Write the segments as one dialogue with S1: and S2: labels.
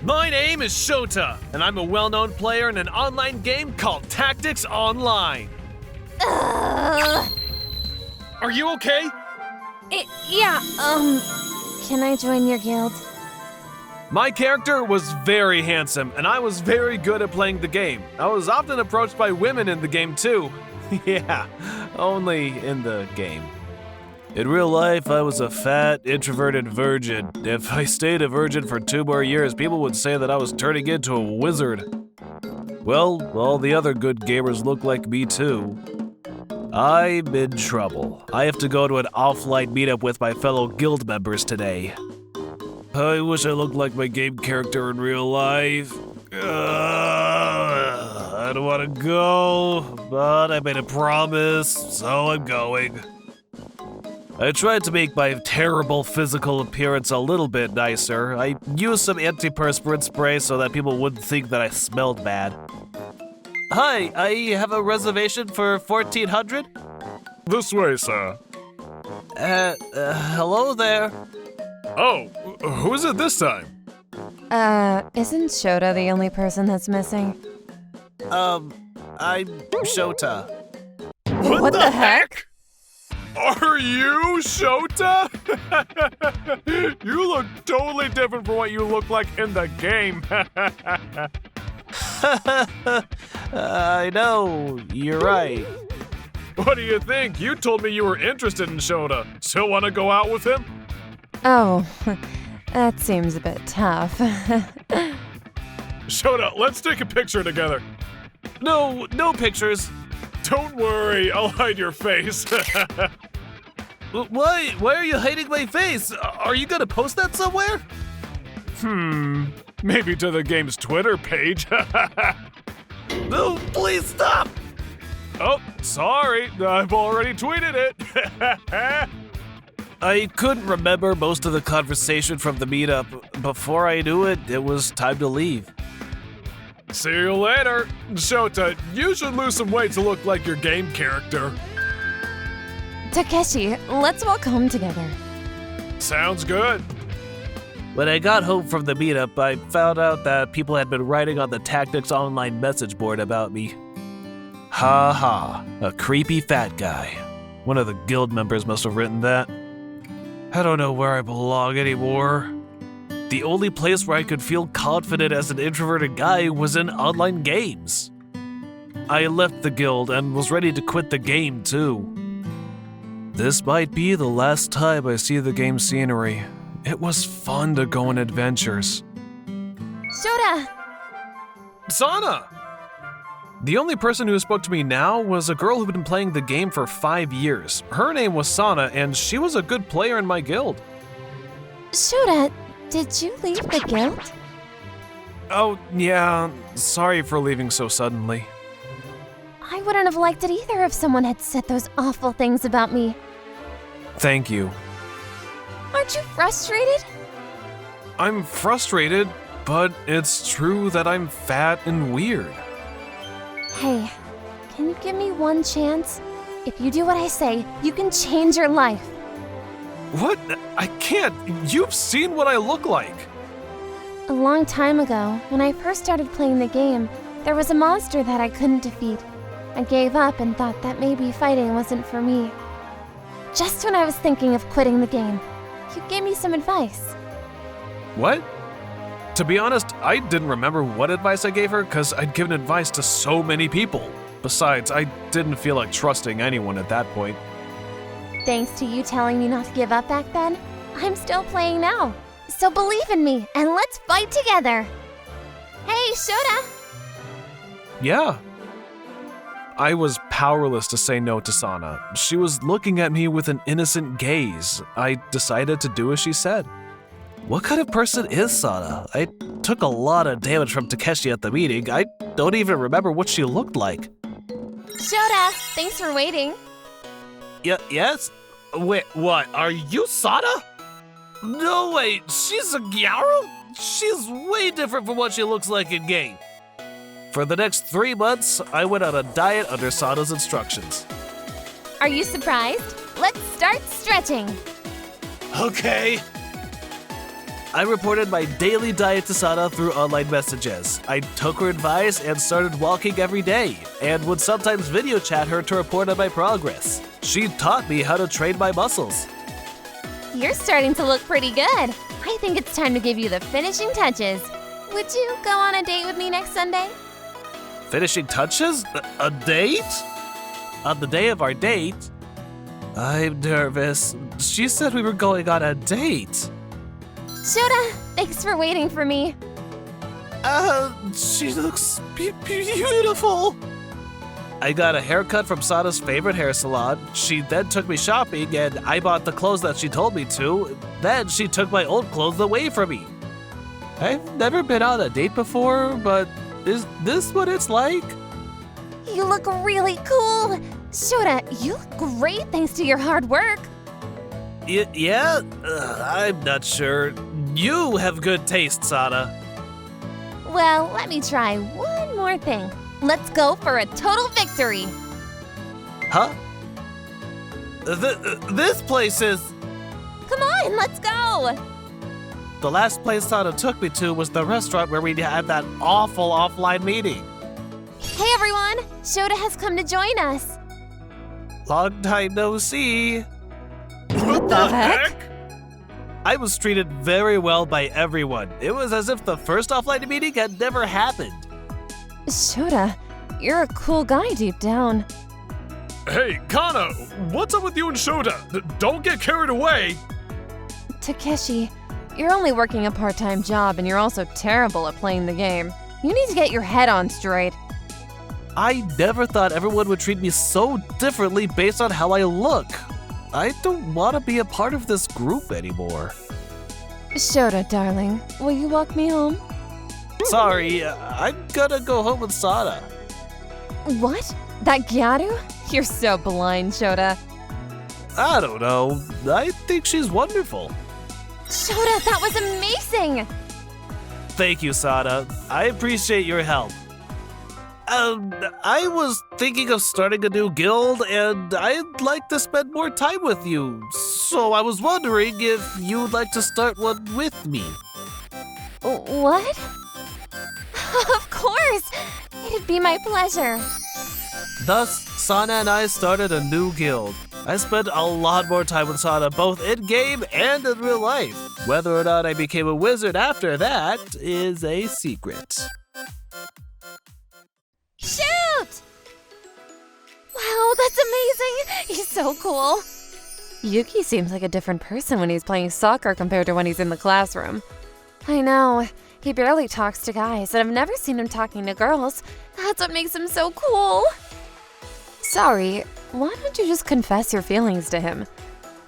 S1: My name is Shota, and I'm a well-known player in an online game called Tactics Online. Are you okay?
S2: Yeah, can I join your guild?
S1: My character was very handsome, and I was very good at playing the game. I was often approached by women in the game too. Yeah, only in the game. In real life, I was a fat, introverted virgin. If I stayed a virgin for 2 more years, people would say that I was turning into a wizard. Well, all the other good gamers look like me too. I'm in trouble. I have to go to an offline meetup with my fellow guild members today. I wish I looked like my game character in real life. I don't want to go, but I made a promise, so I'm going. I tried to make my terrible physical appearance a little bit nicer. I used some antiperspirant spray so that people wouldn't think that I smelled bad. Hi, I have a reservation for 1400?
S3: This way, sir.
S1: Hello there.
S3: Oh, who is it this time?
S2: Isn't Shota the only person that's missing?
S1: I'm Shota.
S2: What the heck?
S3: Are you Shota? You look totally different from what you look like in the game.
S1: I know, you're right.
S3: What do you think? You told me you were interested in Shota. Still want to go out with him?
S2: Oh, that seems a bit tough.
S3: Shota, let's take a picture together.
S1: No pictures.
S3: Don't worry, I'll hide your face.
S1: Why are you hiding my face? Are you gonna post that somewhere?
S3: Maybe to the game's Twitter page.
S1: No, please stop!
S3: Oh, sorry, I've already tweeted it.
S1: I couldn't remember most of the conversation from the meetup. Before I knew it, it was time to leave.
S3: See you later. Shota, you should lose some weight to look like your game character.
S2: Takeshi, let's walk home together.
S3: Sounds good.
S1: When I got home from the meetup, I found out that people had been writing on the Tactics Online message board about me. Ha ha, a creepy fat guy. One of the guild members must have written that. I don't know where I belong anymore. The only place where I could feel confident as an introverted guy was in online games. I left the guild and was ready to quit the game too. This might be the last time I see the game scenery. It was fun to go on adventures.
S2: Shota!
S1: Sana! The only person who spoke to me now was a girl who'd been playing the game for 5 years. Her name was Sana, and she was a good player in my guild.
S2: Shota, did you leave the guild?
S1: Oh, yeah. Sorry for leaving so suddenly.
S2: I wouldn't have liked it either if someone had said those awful things about me.
S1: Thank you.
S2: Aren't you frustrated?
S1: I'm frustrated, but it's true that I'm fat and weird.
S2: Hey, can you give me one chance? If you do what I say, you can change your life.
S1: What? I can't. You've seen what I look like.
S2: A long time ago, when I first started playing the game, there was a monster that I couldn't defeat. I gave up and thought that maybe fighting wasn't for me. Just when I was thinking of quitting the game, you gave me some advice.
S1: What? To be honest, I didn't remember what advice I gave her because I'd given advice to so many people. Besides, I didn't feel like trusting anyone at that point.
S2: Thanks to you telling me not to give up back then, I'm still playing now. So believe in me and let's fight together. Hey, Shota!
S1: Yeah. I was powerless to say no to Sana. She was looking at me with an innocent gaze. I decided to do as she said. What kind of person is Sana? I took a lot of damage from Takeshi at the meeting. I don't even remember what she looked like.
S2: Shota, thanks for waiting.
S1: Yes? Wait, what? Are you Sana? No way, she's a Gyaru? She's way different from what she looks like in game. For the next 3 months, I went on a diet under Sana's instructions.
S2: Are you surprised? Let's start stretching.
S1: Okay. I reported my daily diet to Sana through online messages. I took her advice and started walking every day, and would sometimes video chat her to report on my progress. She taught me how to train my muscles.
S2: You're starting to look pretty good. I think it's time to give you the finishing touches. Would you go on a date with me next Sunday?
S1: Finishing touches? A date? On the day of our date? I'm nervous. She said we were going on a date.
S2: Shota, thanks for waiting for me.
S1: She looks beautiful. I got a haircut from Sana's favorite hair salon. She then took me shopping and I bought the clothes that she told me to. Then she took my old clothes away from me. I've never been on a date before, but is this what it's like?
S2: You look really cool. Shota, you look great thanks to your hard work.
S1: Yeah? I'm not sure. You have good taste, Sana.
S2: Well, let me try one more thing. Let's go for a total victory.
S1: Huh? This place is...
S2: Come on, let's go.
S1: The last place Sana took me to was the restaurant where we had that awful offline meeting.
S2: Hey everyone, Shota has come to join us.
S1: Long time no see.
S3: What the heck?
S1: I was treated very well by everyone. It was as if the first offline meeting had never happened.
S2: Shota, you're a cool guy deep down.
S3: Hey, Kana, what's up with you and Shota? Don't get carried away.
S2: Takeshi, you're only working a part-time job and you're also terrible at playing the game. You need to get your head on straight.
S1: I never thought everyone would treat me so differently based on how I look. I don't want to be a part of this group anymore.
S2: Shota, darling, will you walk me home?
S1: Sorry, I'm gonna go home with Sana.
S2: What? That Gyaru? You're so blind, Shota.
S1: I don't know. I think she's wonderful.
S2: Shota, that was amazing!
S1: Thank you, Sana. I appreciate your help. I was thinking of starting a new guild, and I'd like to spend more time with you. So I was wondering if you'd like to start one with me.
S2: What? Of course! It'd be my pleasure.
S1: Thus, Sana and I started a new guild. I spent a lot more time with Sana, both in-game and in real life. Whether or not I became a wizard after that is a secret.
S2: Shoot! Wow, that's amazing! He's so cool. Yuki seems like a different person when he's playing soccer compared to when he's in the classroom. I know. He barely talks to guys, and I've never seen him talking to girls. That's what makes him so cool. Sorry, why don't you just confess your feelings to him?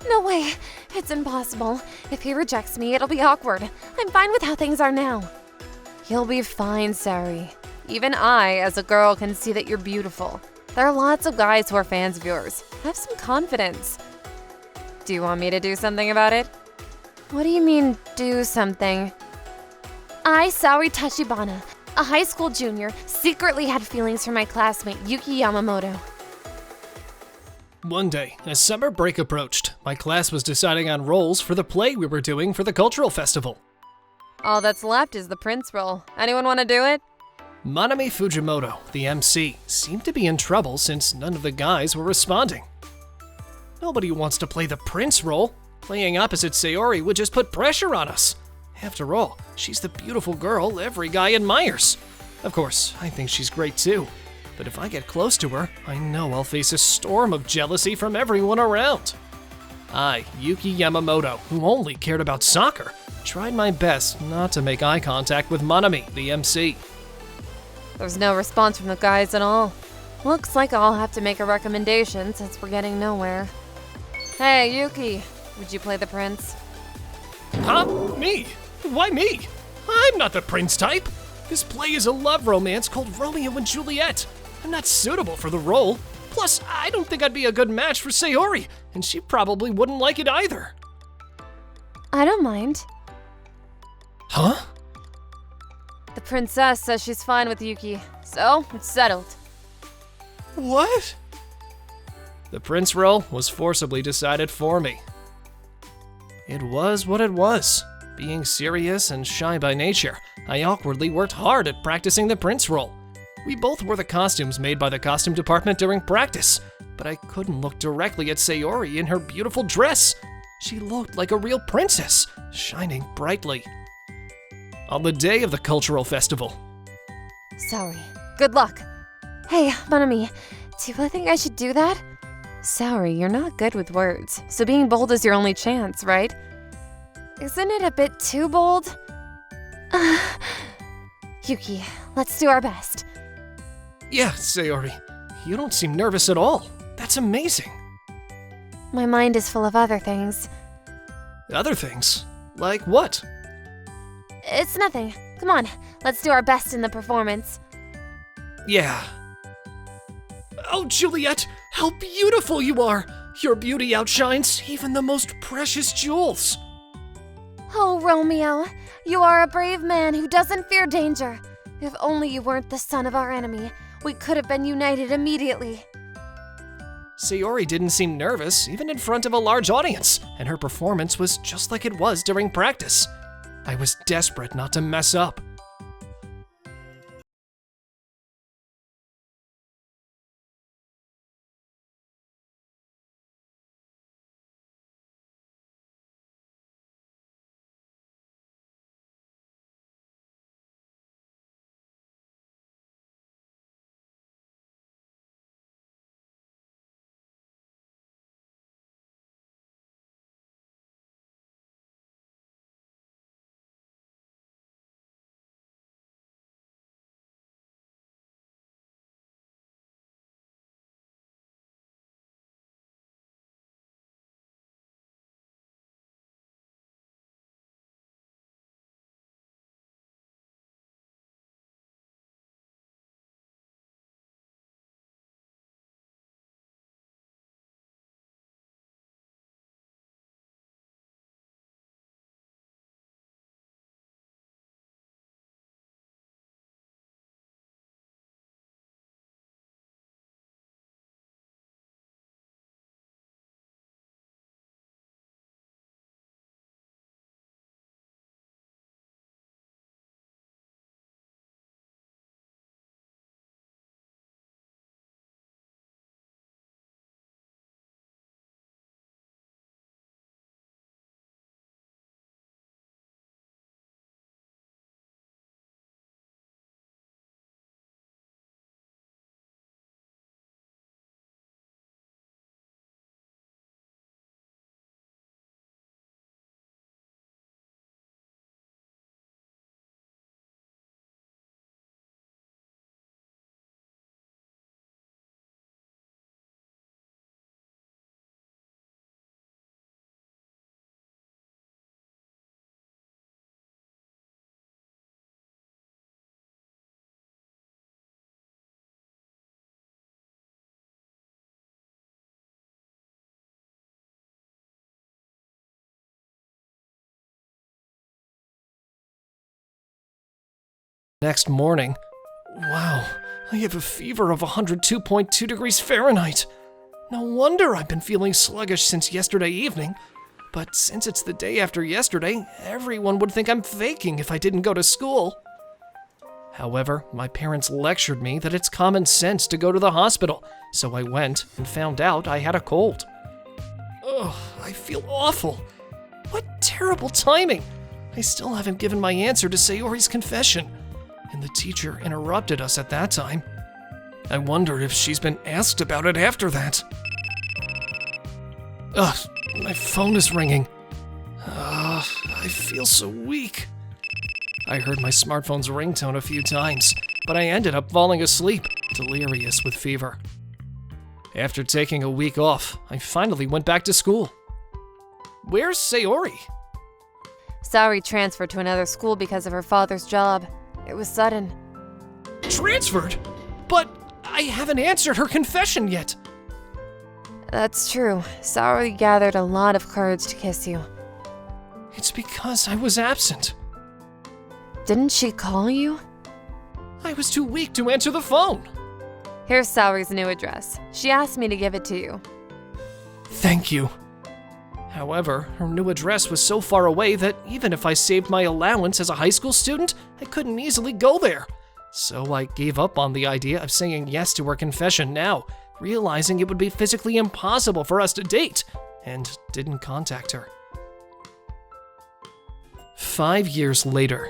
S2: No way. It's impossible. If he rejects me, it'll be awkward. I'm fine with how things are now. You'll be fine, Sari. Even I, as a girl, can see that you're beautiful. There are lots of guys who are fans of yours. Have some confidence. Do you want me to do something about it? What do you mean, do something? I, Saori Tachibana, a high school junior, secretly had feelings for my classmate, Yuki Yamamoto.
S4: One day, as summer break approached, my class was deciding on roles for the play we were doing for the cultural festival.
S2: All that's left is the prince role. Anyone want to do it?
S4: Manami Fujimoto, the MC, seemed to be in trouble since none of the guys were responding. Nobody wants to play the prince role. Playing opposite Sayori would just put pressure on us. After all, she's the beautiful girl every guy admires. Of course, I think she's great too. But if I get close to her, I know I'll face a storm of jealousy from everyone around. I, Yuki Yamamoto, who only cared about soccer, tried my best not to make eye contact with Manami, the MC.
S2: There's no response from the guys at all. Looks like I'll have to make a recommendation since we're getting nowhere. Hey, Yuki, would you play the prince?
S4: Huh? Me? Why me? I'm not the prince type. This play is a love romance called Romeo and Juliet. I'm not suitable for the role. Plus, I don't think I'd be a good match for Sayori, and she probably wouldn't like it either.
S2: I don't mind.
S4: Huh?
S2: The princess says she's fine with Yuki, so it's settled.
S4: What? The prince role was forcibly decided for me. It was what it was. Being serious and shy by nature, I awkwardly worked hard at practicing the prince role. We both wore the costumes made by the costume department during practice, but I couldn't look directly at Sayori in her beautiful dress. She looked like a real princess, shining brightly. On the day of the cultural festival.
S2: Sorry. Good luck. Hey, mon ami, do you really think I should do that? Sorry, you're not good with words, so being bold is your only chance, right? Isn't it a bit too bold? Yuki, let's do our best.
S4: Yeah, Sayori, you don't seem nervous at all. That's amazing.
S2: My mind is full of other things.
S4: Other things? Like what?
S2: It's nothing. Come on, let's do our best in the performance.
S4: Yeah. Oh, Juliet, how beautiful you are! Your beauty outshines even the most precious jewels.
S2: Oh, Romeo, you are a brave man who doesn't fear danger. If only you weren't the son of our enemy, we could have been united immediately.
S4: Sayori didn't seem nervous, even in front of a large audience, and her performance was just like it was during practice. I was desperate not to mess up. Next morning, wow, I have a fever of 102.2 degrees Fahrenheit. No wonder I've been feeling sluggish since yesterday evening. But since it's the day after yesterday, everyone would think I'm faking if I didn't go to school. However, my parents lectured me that it's common sense to go to the hospital, so I went and found out I had a cold. Ugh, I feel awful. What terrible timing! I still haven't given my answer to Sayori's confession, and the teacher interrupted us at that time. I wonder if she's been asked about it after that. Ugh, my phone is ringing. I feel so weak. I heard my smartphone's ringtone a few times, but I ended up falling asleep, delirious with fever. After taking a week off, I finally went back to school. Where's Sayori?
S2: Saori transferred to another school because of her father's job. It was sudden.
S4: Transferred? But I haven't answered her confession yet.
S2: That's true. Saori gathered a lot of courage to kiss you.
S4: It's because I was absent.
S2: Didn't she call you?
S4: I was too weak to answer the phone.
S2: Here's Saori's new address. She asked me to give it to you.
S4: Thank you. However, her new address was so far away that even if I saved my allowance as a high school student, I couldn't easily go there. So I gave up on the idea of saying yes to her confession now, realizing it would be physically impossible for us to date, and didn't contact her. 5 years later.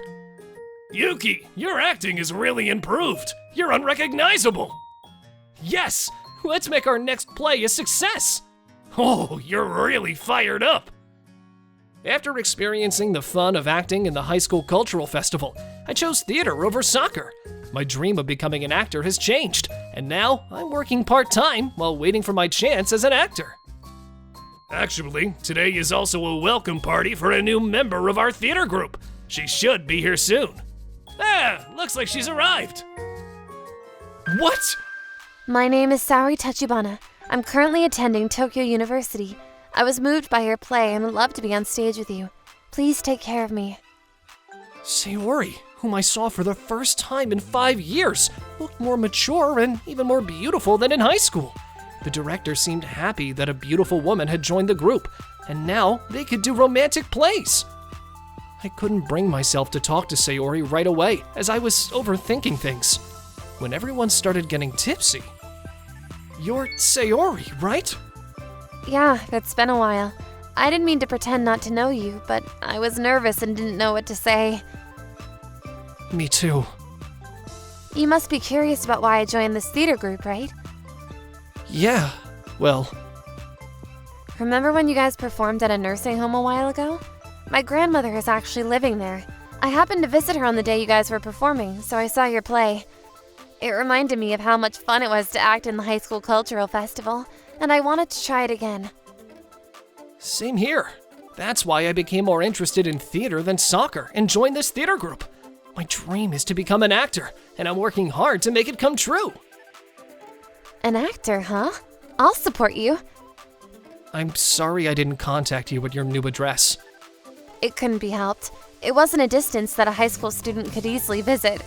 S5: Yuki, your acting is really improved. You're unrecognizable.
S4: Yes! Let's make our next play a success!
S5: Oh, you're really fired up.
S4: After experiencing the fun of acting in the high school cultural festival, I chose theater over soccer. My dream of becoming an actor has changed, and now I'm working part-time while waiting for my chance as an actor.
S5: Actually, today is also a welcome party for a new member of our theater group. She should be here soon. Ah, looks like she's arrived.
S4: What?
S2: My name is Saori Tachibana. I'm currently attending Tokyo University. I was moved by your play and would love to be on stage with you. Please take care of me.
S4: Sayori, whom I saw for the first time in 5 years, looked more mature and even more beautiful than in high school. The director seemed happy that a beautiful woman had joined the group, and now they could do romantic plays. I couldn't bring myself to talk to Sayori right away, as I was overthinking things. When everyone started getting tipsy. You're Sayori, right?
S2: Yeah, it's been a while. I didn't mean to pretend not to know you, but I was nervous and didn't know what to say.
S4: Me too.
S2: You must be curious about why I joined this theater group, right?
S4: Yeah, well,
S2: Remember when you guys performed at a nursing home a while ago? My grandmother is actually living there. I happened to visit her on the day you guys were performing, so I saw your play. It reminded me of how much fun it was to act in the high school cultural festival, and I wanted to try it again.
S4: same here. That's why I became more interested in theater than soccer and joined this theater group. My dream is to become an actor, and I'm working hard to make it come true.
S2: An actor, huh? I'll support you.
S4: I'm sorry I didn't contact you at your new address.
S2: It couldn't be helped. It wasn't a distance that a high school student could easily visit.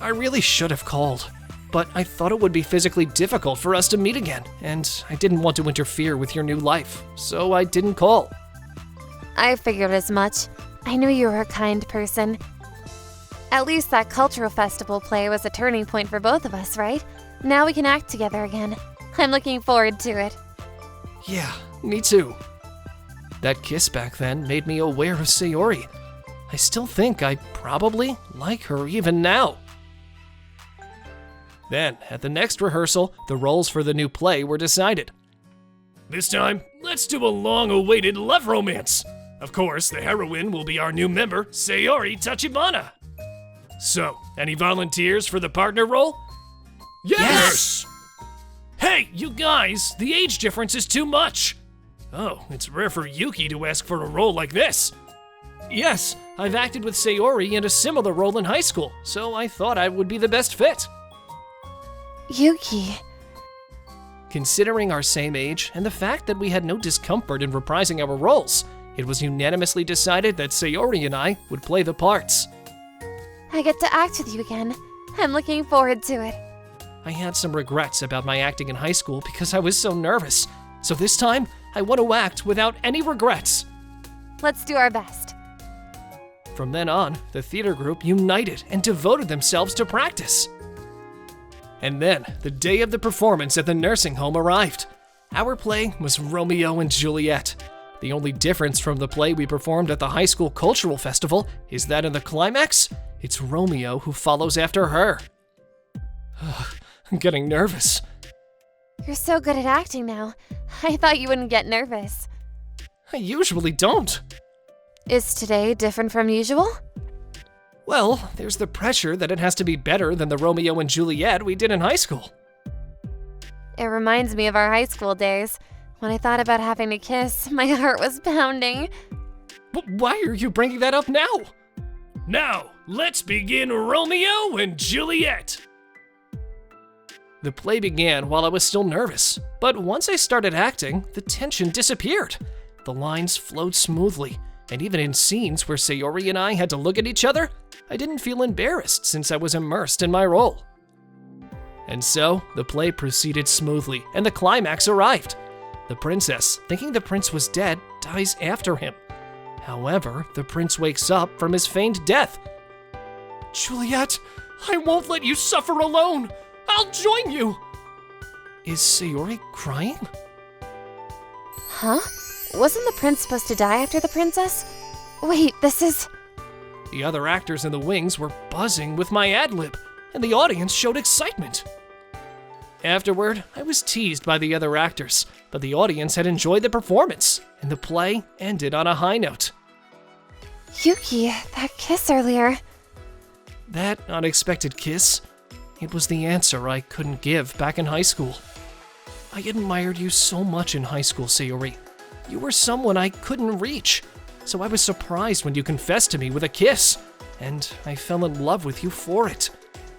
S4: I really should have called, but I thought it would be physically difficult for us to meet again, and I didn't want to interfere with your new life, so I didn't call.
S2: I figured as much. I knew you were a kind person. At least that cultural festival play was a turning point for both of us, right? Now we can act together again. I'm looking forward to it.
S4: Yeah, me too. That kiss back then made me aware of Sayori. I still think I probably like her even now. Then, at the next rehearsal, the roles for the new play were decided.
S5: This time, let's do a long-awaited love romance. Of course, the heroine will be our new member, Sayori Tachibana. So, any volunteers for the partner role?
S4: Yes!
S5: Hey, you guys, the age difference is too much. Oh, it's rare for Yuki to ask for a role like this.
S4: Yes, I've acted with Sayori in a similar role in high school, so I thought I would be the best fit.
S2: Yuki.
S4: Considering our same age and the fact that we had no discomfort in reprising our roles, it was unanimously decided that Sayori and I would play the parts.
S2: I get to act with you again. I'm looking forward to it.
S4: I had some regrets about my acting in high school because I was so nervous, so this time I want to act without any regrets.
S2: Let's do our best.
S4: From then on, the theater group united and devoted themselves to practice. And then, the day of the performance at the nursing home arrived. Our play was Romeo and Juliet. The only difference from the play we performed at the high school cultural festival is that in the climax, it's Romeo who follows after her. I'm getting nervous.
S2: You're so good at acting now. I thought you wouldn't get nervous.
S4: I usually don't.
S2: Is today different from usual?
S4: Well, there's the pressure that it has to be better than the Romeo and Juliet we did in high school.
S2: It reminds me of our high school days. When I thought about having to kiss, my heart was pounding.
S4: But why are you bringing that up now?
S5: Now, let's begin Romeo and Juliet.
S4: The play began while I was still nervous, but once I started acting, the tension disappeared. The lines flowed smoothly, and even in scenes where Sayori and I had to look at each other, I didn't feel embarrassed since I was immersed in my role. And so, the play proceeded smoothly, and the climax arrived. The princess, thinking the prince was dead, dies after him. However, the prince wakes up from his feigned death.
S5: Juliet, I won't let you suffer alone. I'll join you.
S4: Is Sayori crying?
S2: Huh? Wasn't the prince supposed to die after the princess? Wait, this is...
S4: The other actors in the wings were buzzing with my ad-lib, and the audience showed excitement. Afterward, I was teased by the other actors, but the audience had enjoyed the performance, and the play ended on a high note.
S2: Yuki, that kiss earlier.
S4: That unexpected kiss, it was the answer I couldn't give back in high school. I admired you so much in high school, Sayori. You were someone I couldn't reach, so I was surprised when you confessed to me with a kiss, and I fell in love with you for it.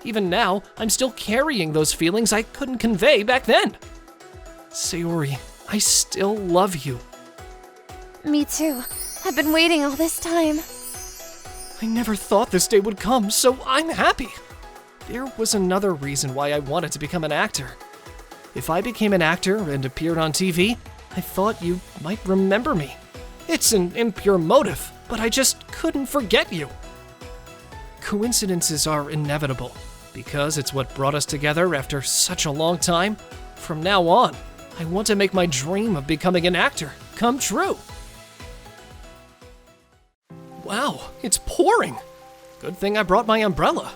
S4: Even now, I'm still carrying those feelings I couldn't convey back then. Sayori, I still love you.
S2: Me too. I've been waiting all this time.
S4: I never thought this day would come, so I'm happy. There was another reason why I wanted to become an actor. If I became an actor and appeared on TV, I thought you might remember me. It's an impure motive, but I just couldn't forget you. Coincidences are inevitable, because it's what brought us together after such a long time. From now on, I want to make my dream of becoming an actor come true. Wow, it's pouring. Good thing I brought my umbrella.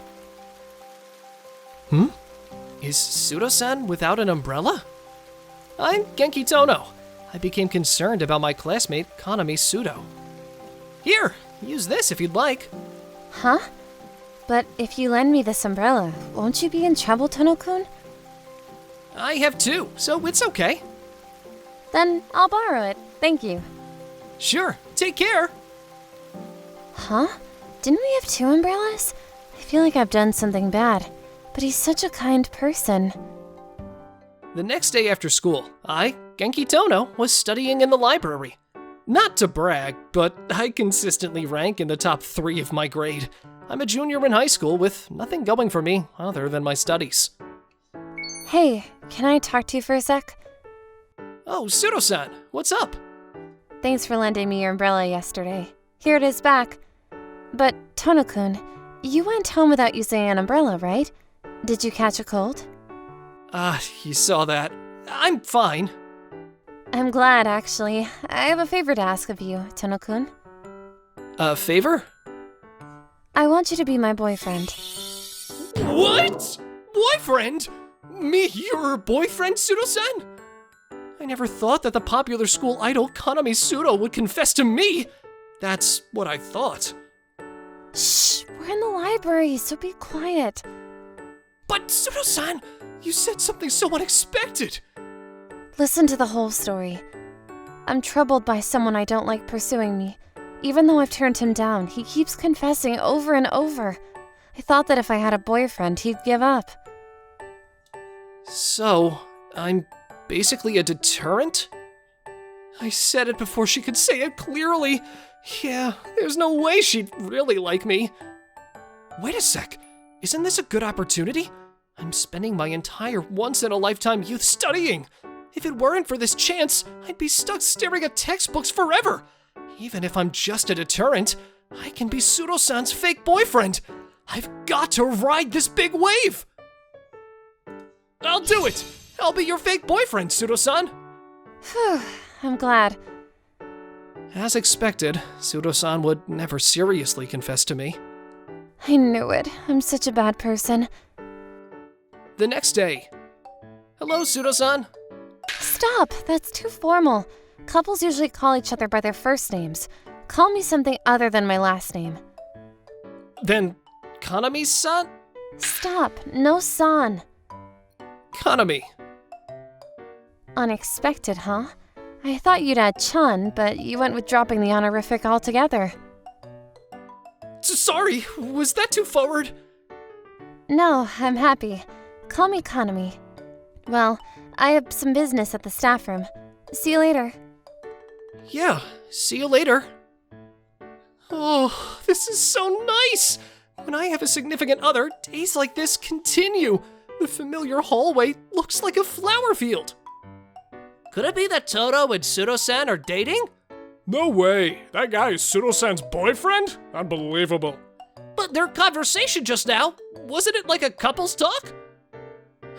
S4: Is Pseudo-san without an umbrella? I'm Genki Tono. I became concerned about my classmate Kanami Pseudo. Here, use this if you'd like.
S2: Huh? But if you lend me this umbrella, won't you be in trouble, Tono-kun?
S4: I have two, so it's okay.
S2: Then I'll borrow it. Thank you.
S4: Sure, take care.
S2: Huh? Didn't we have two umbrellas? I feel like I've done something bad. But he's such a kind person.
S4: The next day after school, I, Genki Tono, was studying in the library. Not to brag, but I consistently rank in the top 3 of my grade. I'm a junior in high school with nothing going for me other than my studies.
S2: Hey, can I talk to you for a sec?
S4: Oh, Pseudo-san, what's up?
S2: Thanks for lending me your umbrella yesterday. Here it is back. But, Tono-kun, you went home without using an umbrella, right? Did you catch a cold?
S4: You saw that. I'm fine.
S2: I'm glad, actually. I have a favor to ask of you, Tono-kun.
S4: A favor?
S2: I want you to be my boyfriend.
S4: What? Boyfriend? Me, your boyfriend, Pseudo-san? I never thought that the popular school idol Kanami Pseudo would confess to me. That's what I thought.
S2: Shh, we're in the library, so be quiet.
S4: But Pseudo-san, you said something so unexpected.
S2: Listen to the whole story. I'm troubled by someone I don't like pursuing me. Even though I've turned him down, he keeps confessing over and over. I thought that if I had a boyfriend, he'd give up.
S4: So, I'm basically a deterrent? I said it before she could say it clearly. Yeah, there's no way she'd really like me. Wait a sec, isn't this a good opportunity? I'm spending my entire once-in-a-lifetime youth studying. If it weren't for this chance, I'd be stuck staring at textbooks forever. Even if I'm just a deterrent, I can be Pseudo-san's fake boyfriend. I've got to ride this big wave. I'll do it. I'll be your fake boyfriend, Pseudo-san.
S2: Phew, I'm glad.
S4: As expected, Pseudo-san would never seriously confess to me.
S2: I knew it. I'm such a bad person.
S4: The next day. Hello, Pseudo-san.
S2: Stop! That's too formal. Couples usually call each other by their first names. Call me something other than my last name.
S4: Then, Kanami-san?
S2: Stop. No san.
S4: Kanami.
S2: Unexpected, huh? I thought you'd add Chun, but you went with dropping the honorific altogether.
S4: Sorry, was that too forward?
S2: No, I'm happy. Call me Kanami. Well, I have some business at the staff room. See you later.
S4: Yeah, see you later. Oh, this is so nice! When I have a significant other, days like this continue. The familiar hallway looks like a flower field. Could it be that Toto and Pseudo-san are dating?
S5: No way. That guy is Pseudo-san's boyfriend? Unbelievable.
S4: But their conversation just now, wasn't it like a couple's talk?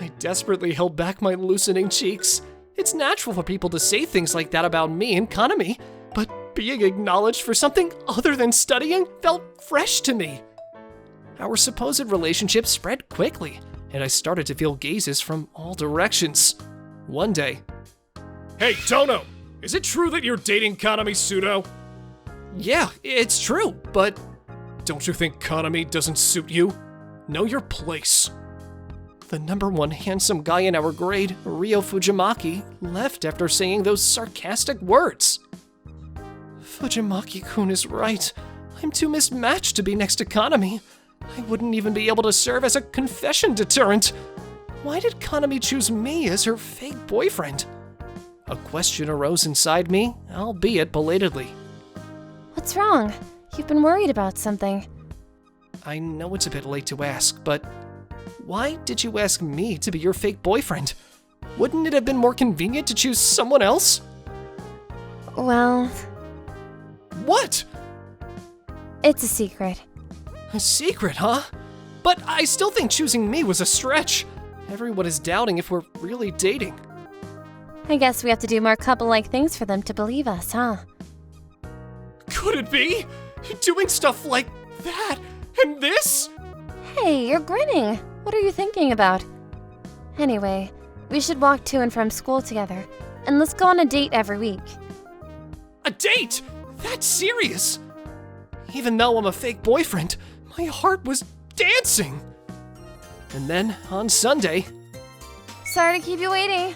S4: I desperately held back my loosening cheeks. It's natural for people to say things like that about me and Kanami, but being acknowledged for something other than studying felt fresh to me. Our supposed relationship spread quickly, and I started to feel gazes from all directions. One day,
S5: Hey, Tono, is it true that you're dating Kanami Pseudo?
S4: yeah, it's true, but don't you think Kanami doesn't suit you? Know your place. The #1 handsome guy in our grade, Ryo Fujimaki, left after saying those sarcastic words. Fujimaki-kun is right. I'm too mismatched to be next to Kanami. I wouldn't even be able to serve as a confession deterrent. Why did Kanami choose me as her fake boyfriend? A question arose inside me, albeit belatedly.
S2: What's wrong? You've been worried about something.
S4: I know it's a bit late to ask, but why did you ask me to be your fake boyfriend? Wouldn't it have been more convenient to choose someone else?
S2: Well,
S4: What?
S2: it's a secret.
S4: A secret, huh? But I still think choosing me was a stretch. Everyone is doubting if we're really dating.
S2: I guess we have to do more couple-like things for them to believe us, huh?
S4: Could it be? Doing stuff like that and this?
S2: Hey, you're grinning. What are you thinking about? Anyway, we should walk to and from school together, and let's go on a date every week.
S4: A date? That's serious. Even though I'm a fake boyfriend, my heart was dancing. And then on Sunday,
S2: Sorry to keep you waiting.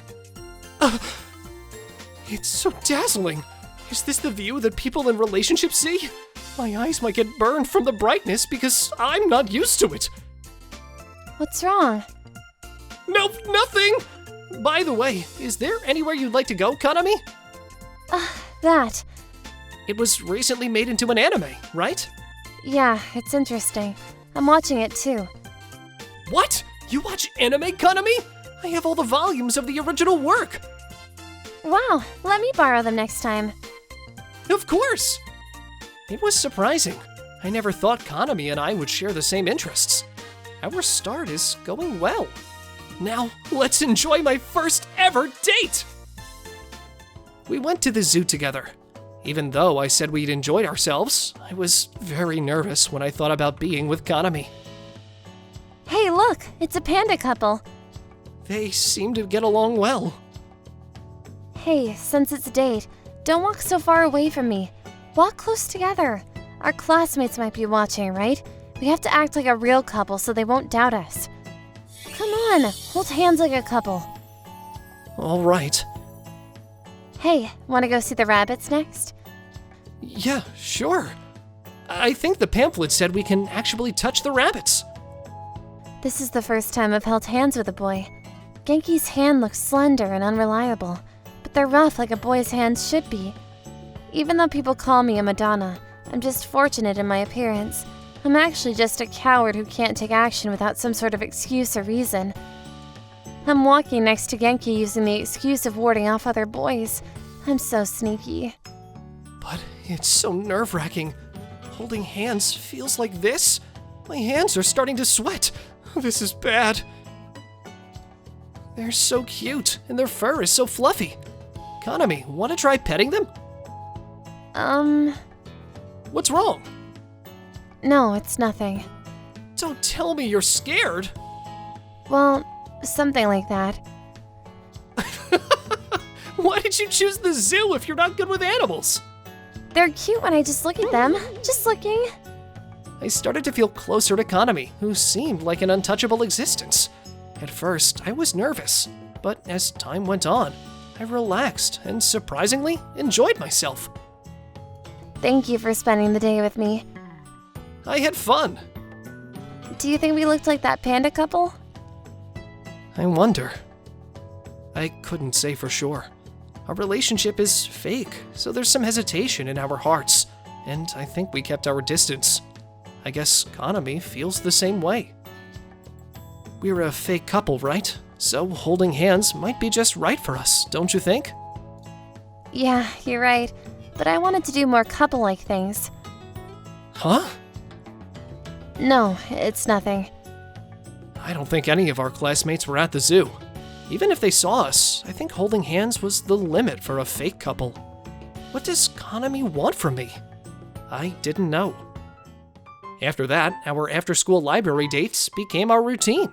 S4: it's so dazzling. Is this the view that people in relationships see? My eyes might get burned from the brightness because I'm not used to it.
S2: What's wrong?
S4: No, nothing! By the way, is there anywhere you'd like to go, Kanami?
S2: That.
S4: It was recently made into an anime, right?
S2: Yeah, it's interesting. I'm watching it too.
S4: What? You watch anime, Kanami? I have all the volumes of the original work.
S2: Wow, let me borrow them next time.
S4: Of course! It was surprising. I never thought Kanami and I would share the same interests. Our start is going well. Now, let's enjoy my first ever date! We went to the zoo together. Even though I said we'd enjoyed ourselves, I was very nervous when I thought about being with Kanami.
S2: Hey, look, it's a panda couple.
S4: They seem to get along well.
S2: Hey, since it's a date, don't walk so far away from me. Walk close together. Our classmates might be watching, right? We have to act like a real couple so they won't doubt us. Come on, hold hands like a couple.
S4: All right.
S2: Hey, wanna go see the rabbits next?
S4: Yeah, sure. I think the pamphlet said we can actually touch the rabbits.
S2: This is the first time I've held hands with a boy. Genki's hand looks slender and unreliable, but they're rough like a boy's hands should be. Even though people call me a Madonna, I'm just fortunate in my appearance. I'm actually just a coward who can't take action without some sort of excuse or reason. I'm walking next to Genki using the excuse of warding off other boys. I'm so sneaky.
S4: But it's so nerve-wracking. Holding hands feels like this. My hands are starting to sweat. This is bad. They're so cute, and their fur is so fluffy. Kanami, want to try petting them? What's wrong?
S2: No, it's nothing.
S4: Don't tell me you're scared.
S2: Well, something like that.
S4: Why did you choose the zoo if you're not good with animals?
S2: They're cute when I just look at them. Just looking.
S4: I started to feel closer to Kanami, who seemed like an untouchable existence. At first, I was nervous, but as time went on, I relaxed and surprisingly enjoyed myself.
S2: Thank you for spending the day with me.
S4: I had fun.
S2: Do you think we looked like that panda couple?
S4: I wonder. I couldn't say for sure. Our relationship is fake, so there's some hesitation in our hearts, and I think we kept our distance. I guess Kanami feels the same way. We're a fake couple, right? So holding hands might be just right for us, don't you think?
S2: Yeah, you're right. But I wanted to do more couple-like things.
S4: Huh?
S2: No, it's nothing.
S4: I don't think any of our classmates were at the zoo. Even if they saw us, I think holding hands was the limit for a fake couple. What does Kanami want from me? I didn't know. After that, our after-school library dates became our routine.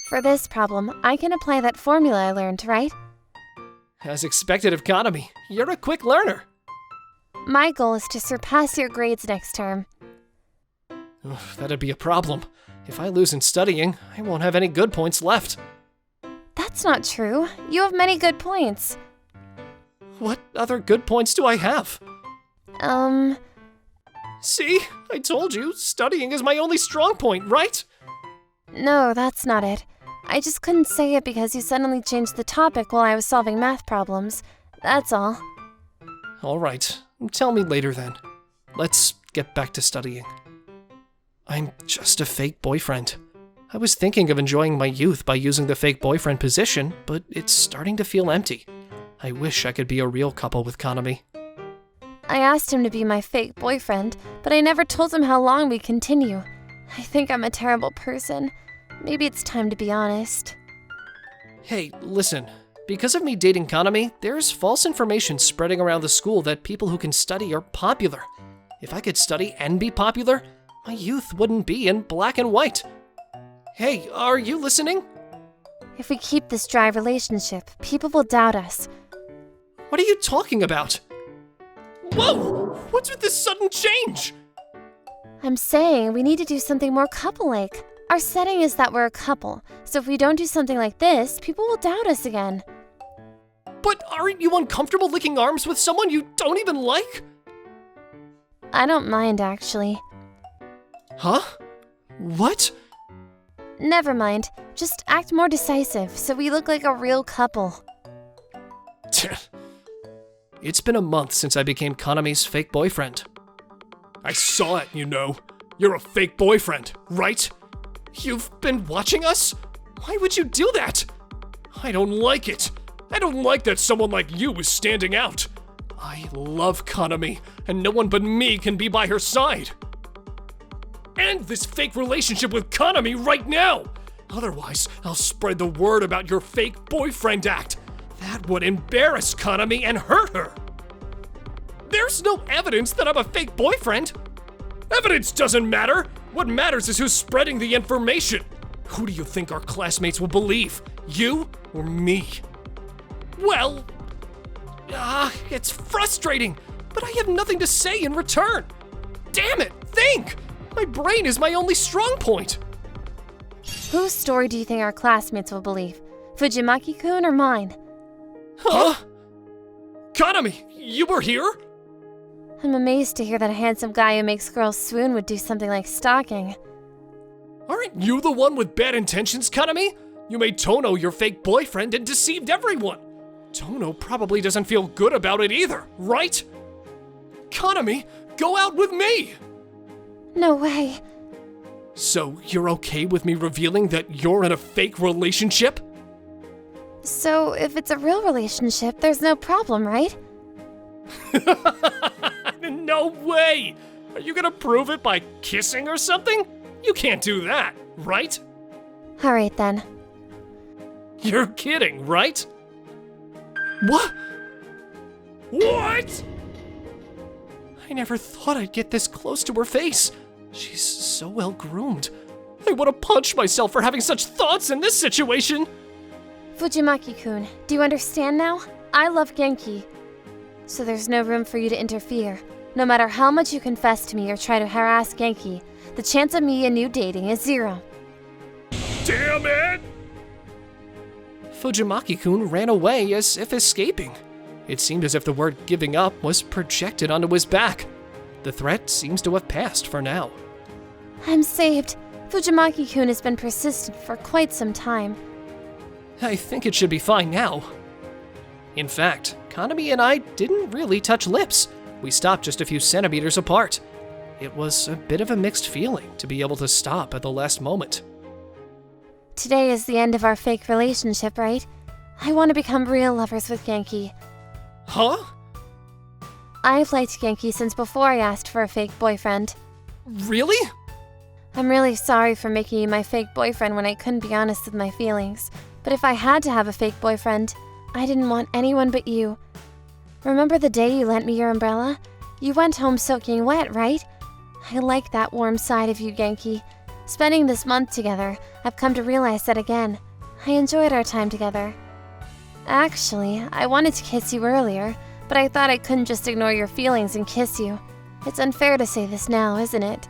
S2: For this problem, I can apply that formula I learned, right?
S4: As expected of Kanami, you're a quick learner.
S2: My goal is to surpass your grades next term.
S4: Ugh, that'd be a problem. If I lose in studying, I won't have any good points left.
S2: That's not true. You have many good points.
S4: What other good points do I have? See? I told you, studying is my only strong point, right?
S2: No, that's not it. I just couldn't say it because you suddenly changed the topic while I was solving math problems. That's all.
S4: All right, tell me later then. Let's get back to studying. I'm just a fake boyfriend. I was thinking of enjoying my youth by using the fake boyfriend position, but it's starting to feel empty. I wish I could be a real couple with Kanami.
S2: I asked him to be my fake boyfriend, but I never told him how long we'd continue. I think I'm a terrible person. Maybe it's time to be honest.
S4: Hey, listen. Because of me dating Kanami, there's false information spreading around the school that people who can study are popular. If I could study and be popular, my youth wouldn't be in black and white. Hey, are you listening?
S2: If we keep this dry relationship, people will doubt us.
S4: What are you talking about? Whoa! What's with this sudden change?
S2: I'm saying we need to do something more couple-like. Our setting is that we're a couple, so if we don't do something like this, people will doubt us again.
S4: But aren't you uncomfortable linking arms with someone you don't even like?
S2: I don't mind, actually.
S4: Huh? What?
S2: Never mind. Just act more decisive so we look like a real couple.
S4: It's been a month since I became Kanami's fake boyfriend.
S5: I saw it, you know. You're a fake boyfriend, right?
S4: You've been watching us? Why would you do that?
S5: I don't like it. I don't like that someone like you is standing out. I love Kanami, and no one but me can be by her side. End this fake relationship with Kanami right now! Otherwise, I'll spread the word about your fake boyfriend act. That would embarrass Kanami and hurt her. There's no evidence that I'm a fake boyfriend. Evidence doesn't matter. What matters is who's spreading the information. Who do you think our classmates will believe? You or me? Well, it's frustrating, but I have nothing to say in return. Damn it, think! My brain is my only strong point.
S2: Whose story do you think our classmates will believe? Fujimaki-kun or mine?
S5: Huh? Kanami, you were here?
S2: I'm amazed to hear that a handsome guy who makes girls swoon would do something like stalking.
S5: Aren't you the one with bad intentions, Kanami? You made Tono your fake boyfriend and deceived everyone. Tono probably doesn't feel good about it either, right? Kanami, go out with me!
S2: No way.
S5: So you're okay with me revealing that you're in a fake relationship?
S2: So, if it's a real relationship, there's no problem, right?
S5: No way! Are you gonna prove it by kissing or something? You can't do that, right?
S2: Alright then.
S5: You're kidding, right? What? What?
S4: I never thought I'd get this close to her face. She's so well groomed. I want to punch myself for having such thoughts in this situation.
S2: Fujimaki-kun, do you understand now? I love Genki. So there's no room for you to interfere. No matter how much you confess to me or try to harass Genki, the chance of me and you dating is 0.
S5: Damn it!
S4: Fujimaki-kun ran away as if escaping. It seemed as if the word giving up was projected onto his back. The threat seems to have passed for now.
S2: I'm saved. Fujimaki-kun has been persistent for quite some time.
S4: I think it should be fine now. In fact, Kanami and I didn't really touch lips. We stopped just a few centimeters apart. It was a bit of a mixed feeling to be able to stop at the last moment.
S2: Today is the end of our fake relationship, right? I want to become real lovers with Genki.
S4: Huh?
S2: I've liked Genki since before I asked for a fake boyfriend.
S4: Really?
S2: I'm really sorry for making you my fake boyfriend when I couldn't be honest with my feelings. But if I had to have a fake boyfriend, I didn't want anyone but you. Remember the day you lent me your umbrella? You went home soaking wet, right? I like that warm side of you, Genki. Spending this month together, I've come to realize that again. I enjoyed our time together. Actually, I wanted to kiss you earlier, but I thought I couldn't just ignore your feelings and kiss you. It's unfair to say this now, isn't it?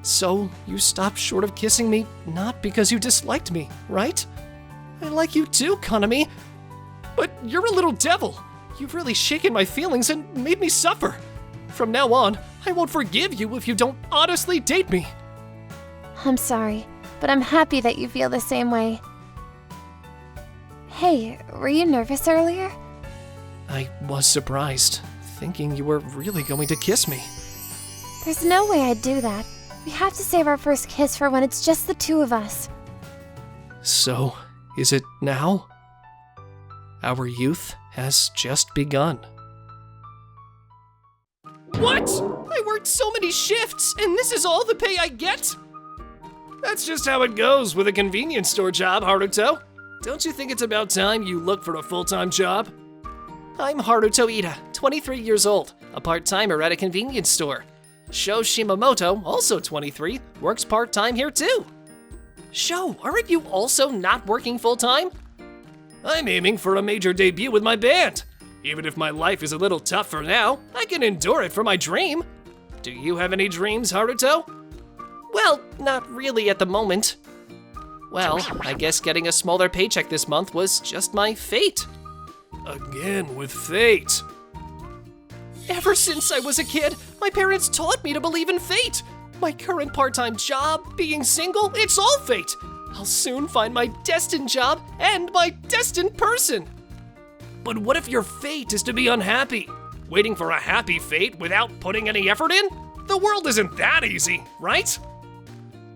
S4: So, you stopped short of kissing me, not because you disliked me, right? I like you too, Kanami. But you're a little devil. You've really shaken my feelings and made me suffer. From now on, I won't forgive you if you don't honestly date me.
S2: I'm sorry, but I'm happy that you feel the same way. Hey, were you nervous earlier?
S4: I was surprised, thinking you were really going to kiss me.
S2: There's no way I'd do that. We have to save our first kiss for when it's just the two of us.
S4: So, is it now? Our youth has just begun. What? I worked so many shifts, and this is all the pay I get?
S5: That's just how it goes with a convenience store job, Haruto. Don't you think it's about time you look for a full-time job?
S4: I'm Haruto Ida, 23 years old, a part-timer at a convenience store. Sho Shimamoto, also 23, works part-time here too. Sho, aren't you also not working full-time?
S5: I'm aiming for a major debut with my band. Even if my life is a little tough for now, I can endure it for my dream. Do you have any dreams, Haruto?
S4: Well, not really at the moment. Well, I guess getting a smaller paycheck this month was just my fate.
S5: Again with fate.
S4: Ever since I was a kid, my parents taught me to believe in fate. My current part-time job, being single, it's all fate. I'll soon find my destined job and my destined person.
S5: But what if your fate is to be unhappy? Waiting for a happy fate without putting any effort in? The world isn't that easy, right?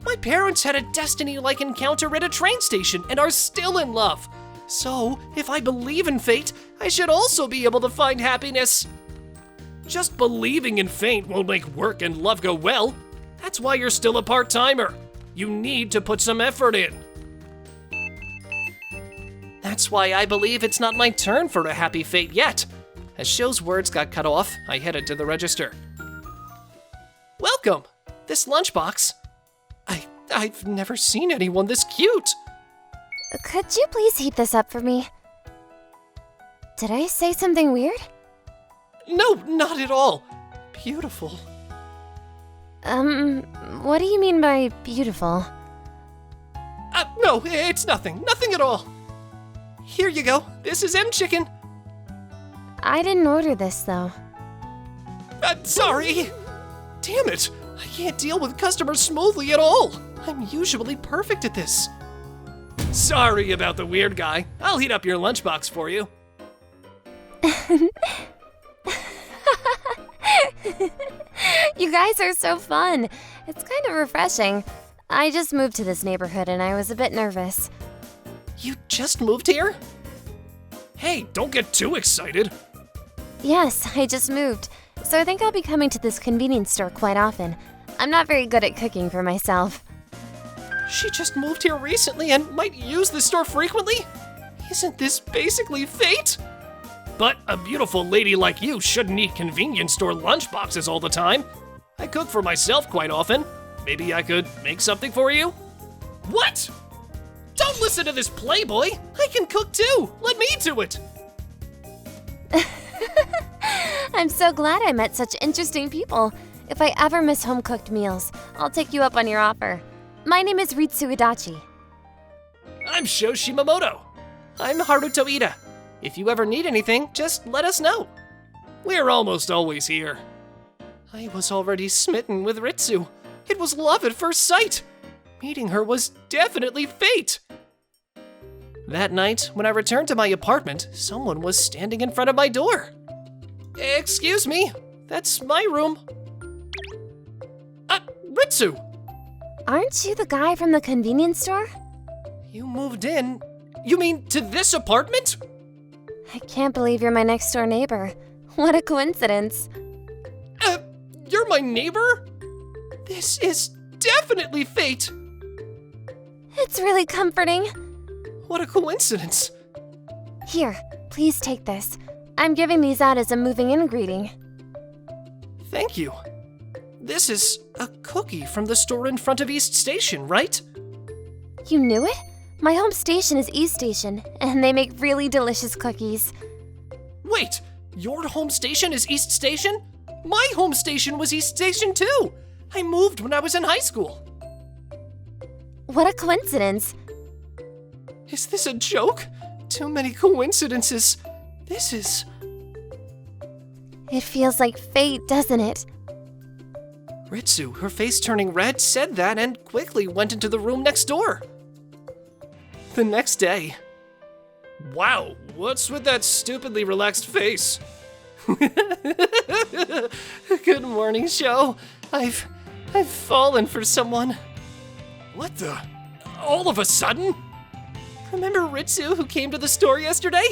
S4: My parents had a destiny-like encounter at a train station and are still in love. So, if I believe in fate, I should also be able to find happiness.
S5: Just believing in fate won't make work and love go well. That's why you're still a part-timer. You need to put some effort in.
S4: That's why I believe it's not my turn for a happy fate yet. As Sho's words got cut off, I headed to the register. Welcome! This lunchbox. I've never seen anyone this cute.
S2: Could you please heat this up for me? Did I say something weird?
S4: No, not at all. Beautiful.
S2: What do you mean by beautiful?
S4: No, it's nothing. Nothing at all. Here you go. This is M Chicken.
S2: I didn't order this, though.
S4: Sorry. Damn it. I can't deal with customers smoothly at all. I'm usually perfect at this.
S5: Sorry about the weird guy. I'll heat up your lunchbox for you.
S2: You guys are so fun. It's kind of refreshing. I just moved to this neighborhood and I was a bit nervous.
S4: You just moved here?
S5: Hey, don't get too excited.
S2: Yes, I just moved, so I think I'll be coming to this convenience store quite often. I'm not very good at cooking for myself.
S4: She just moved here recently and might use this store frequently? Isn't this basically fate?
S5: But a beautiful lady like you shouldn't eat convenience store lunchboxes all the time. I cook for myself quite often. Maybe I could make something for you?
S4: What? Don't listen to this playboy! I can cook too! Let me do it!
S2: I'm so glad I met such interesting people. If I ever miss home-cooked meals, I'll take you up on your offer. My name is Ritsu Idachi.
S5: I'm Sho Shimamoto.
S4: I'm Haruto Ida. If you ever need anything, just let us know.
S5: We're almost always here.
S4: I was already smitten with Ritsu. It was love at first sight. Meeting her was definitely fate. That night, when I returned to my apartment, someone was standing in front of my door. Excuse me, that's my room. Ritsu!
S2: Aren't you the guy from the convenience store?
S4: You moved in? You mean to this apartment?
S2: I can't believe you're my next door neighbor. What a coincidence.
S4: You're my neighbor? This is definitely fate.
S2: It's really comforting.
S4: What a coincidence.
S2: Here, please take this. I'm giving these out as a moving in greeting.
S4: Thank you. This is a cookie from the store in front of East Station, right?
S2: You knew it? My home station is East Station, and they make really delicious cookies.
S4: Wait, your home station is East Station? My home station was East Station too. I moved when I was in high school.
S2: What a coincidence.
S4: Is this a joke? Too many coincidences. This is...
S2: It feels like fate, doesn't it?
S4: Ritsu, her face turning red, said that and quickly went into the room next door. The next day...
S5: Wow, what's with that stupidly relaxed face?
S4: Good morning, Sho. I've fallen for someone.
S5: What the? All of a sudden?
S4: Remember Ritsu who came to the store yesterday?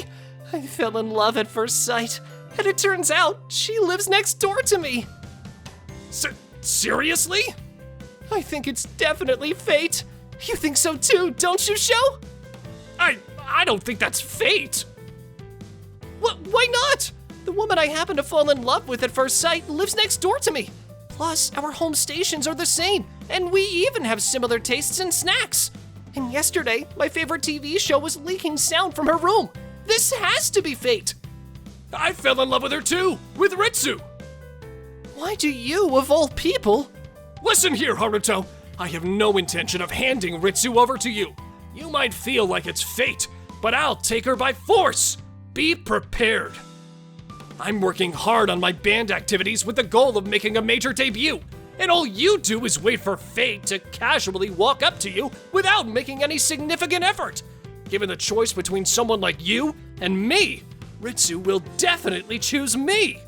S4: I fell in love at first sight, and it turns out she lives next door to me.
S5: Seriously?
S4: I think it's definitely fate. You think so too, don't you, Sho?
S5: I don't think that's fate.
S4: Why not? The woman I happen to fall in love with at first sight lives next door to me. Plus, our home stations are the same, and we even have similar tastes in snacks. And yesterday, my favorite TV show was leaking sound from her room. This has to be fate.
S5: I fell in love with her too, with Ritsu.
S4: Why do you, of all people?
S5: Listen here, Haruto. I have no intention of handing Ritsu over to you. You might feel like it's fate, but I'll take her by force. Be prepared. I'm working hard on my band activities with the goal of making a major debut, and all you do is wait for fate to casually walk up to you without making any significant effort. Given the choice between someone like you and me, Ritsu will definitely choose me.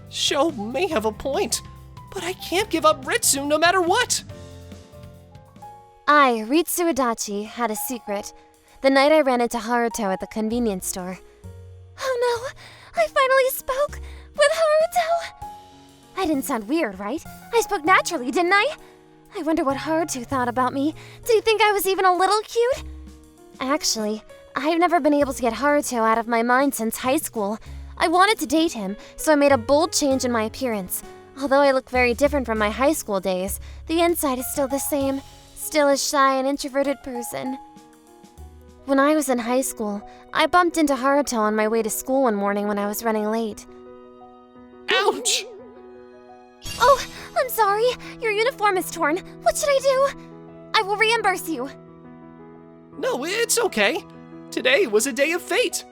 S4: Sho may have a point, but I can't give up Ritsu no matter what.
S2: I, Ritsu Adachi, had a secret. The night I ran into Haruto at the convenience store. Oh no! I finally spoke with Haruto! I didn't sound weird, right? I spoke naturally, didn't I? I wonder what Haruto thought about me. Did he think I was even a little cute? Actually, I've never been able to get Haruto out of my mind since high school. I wanted to date him, so I made a bold change in my appearance. Although I look very different from my high school days, the inside is still the same. Still a shy and introverted person. When I was in high school, I bumped into Haruto on my way to school one morning when I was running late.
S4: Ouch!
S2: Oh, I'm sorry. Your uniform is torn. What should I do? I will reimburse you.
S4: No, it's okay. Today was a day of fate.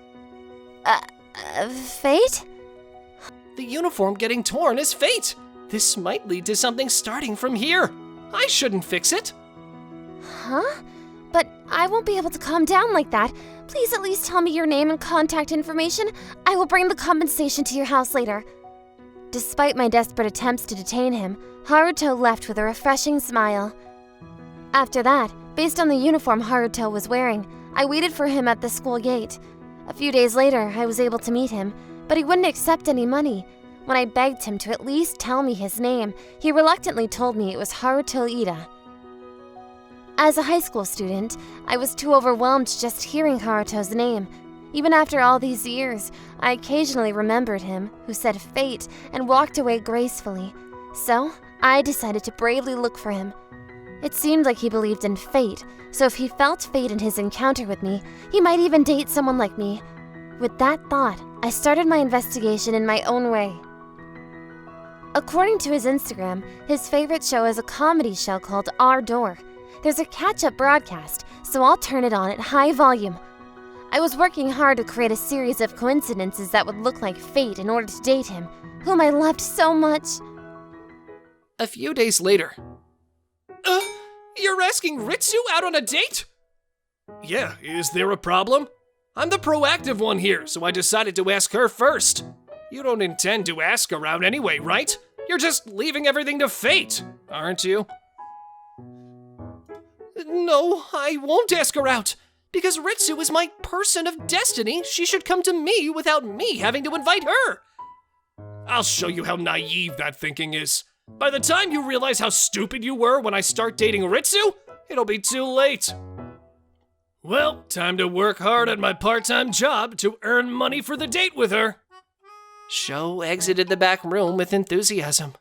S2: Fate?
S4: The uniform getting torn is fate. This might lead to something starting from here. I shouldn't fix it.
S2: Huh? But I won't be able to calm down like that. Please at least tell me your name and contact information. I will bring the compensation to your house later. Despite my desperate attempts to detain him, Haruto left with a refreshing smile. After that, based on the uniform Haruto was wearing, I waited for him at the school gate. A few days later, I was able to meet him, but he wouldn't accept any money. When I begged him to at least tell me his name, he reluctantly told me it was Haruto Ida. As a high school student, I was too overwhelmed just hearing Haruto's name. Even after all these years, I occasionally remembered him, who said fate, and walked away gracefully. So, I decided to bravely look for him. It seemed like he believed in fate, so if he felt fate in his encounter with me, he might even date someone like me. With that thought, I started my investigation in my own way. According to his Instagram, his favorite show is a comedy show called Our Door. There's a catch-up broadcast, so I'll turn it on at high volume. I was working hard to create a series of coincidences that would look like fate in order to date him, whom I loved so much.
S4: A few days later. You're asking Ritsu out on a date?
S5: Yeah, is there a problem? I'm the proactive one here, so I decided to ask her first. You don't intend to ask her out anyway, right? You're just leaving everything to fate, aren't you?
S4: No, I won't ask her out. Because Ritsu is my person of destiny, she should come to me without me having to invite her.
S5: I'll show you how naive that thinking is. By the time you realize how stupid you were when I start dating Ritsu, it'll be too late. Well, time to work hard at my part-time job to earn money for the date with her.
S4: Sho exited the back room with enthusiasm.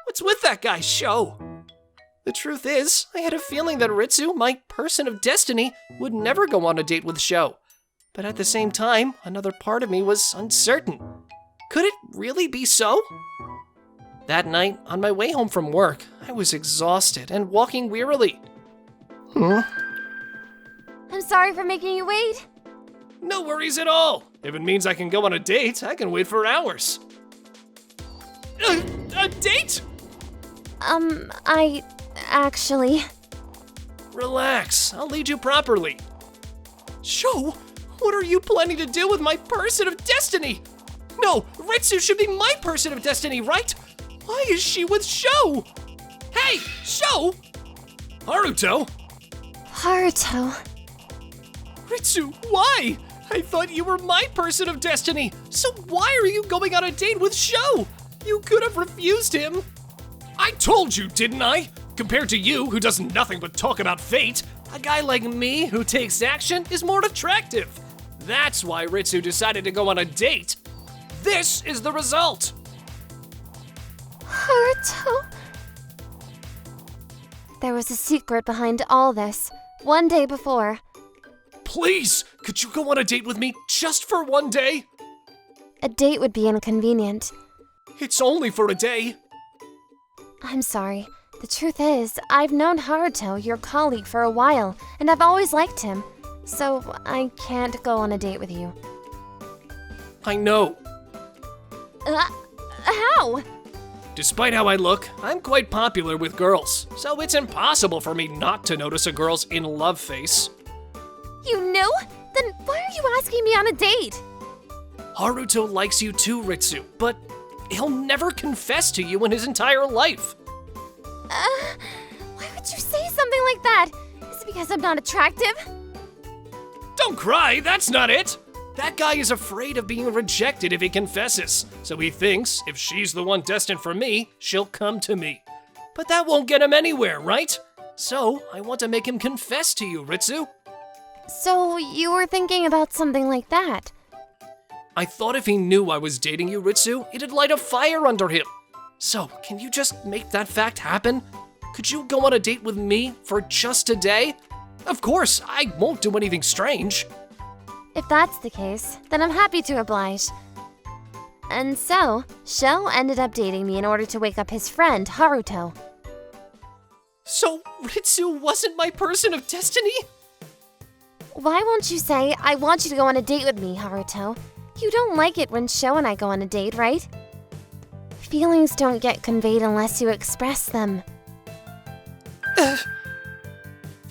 S4: What's with that guy, Sho? The truth is, I had a feeling that Ritsu, my person of destiny, would never go on a date with Sho. But at the same time, another part of me was uncertain. Could it really be so? That night, on my way home from work, I was exhausted and walking wearily.
S2: I'm sorry for making you wait.
S5: No worries at all. If it means I can go on a date, I can wait for hours. A date?
S2: I actually...
S5: Relax, I'll lead you properly.
S4: Sho, what are you planning to do with my person of destiny? No, Ritsu should be my person of destiny, right? Why is she with Sho? Hey, Sho!
S5: Haruto?
S2: Haruto.
S4: Ritsu, why? I thought you were my person of destiny. So why are you going on a date with Sho? You could have refused him.
S5: I told you, didn't I? Compared to you, who does nothing but talk about fate,
S4: A guy like me who takes action is more attractive. That's why Ritsu decided to go on a date. This is the result.
S2: Haruto. There was a secret behind all this. One day before.
S5: please, could you go on a date with me just for one day?
S2: A date would be inconvenient.
S5: It's only for a day.
S2: I'm sorry. The truth is, I've known Haruto, your colleague, for a while, and I've always liked him. So I can't go on a date with you.
S4: I know.
S2: How?
S4: Despite how I look, I'm quite popular with girls, so it's impossible for me not to notice a girl's in-love face.
S2: You knew? Then why are you asking me on a date?
S4: Haruto likes you too, Ritsu, but he'll never confess to you in his entire life.
S2: Why would you say something like that? Is it because I'm not attractive?
S5: Don't cry, that's not it.
S4: That guy is afraid of being rejected if he confesses, so he thinks if she's the one destined for me, she'll come to me. But that won't get him anywhere, right? So I want to make him confess to you, Ritsu.
S2: So you were thinking about something like that?
S4: I thought if he knew I was dating you, Ritsu, it'd light a fire under him. So, can you just make that fact happen? Could you go on a date with me for just a day? Of course, I won't do anything strange.
S2: If that's the case, then I'm happy to oblige. And so, Sho ended up dating me in order to wake up his friend, Haruto.
S4: So, Ritsu wasn't my person of destiny?
S2: Why won't you say, I want you to go on a date with me, Haruto? You don't like it when Sho and I go on a date, right? Feelings don't get conveyed unless you express them.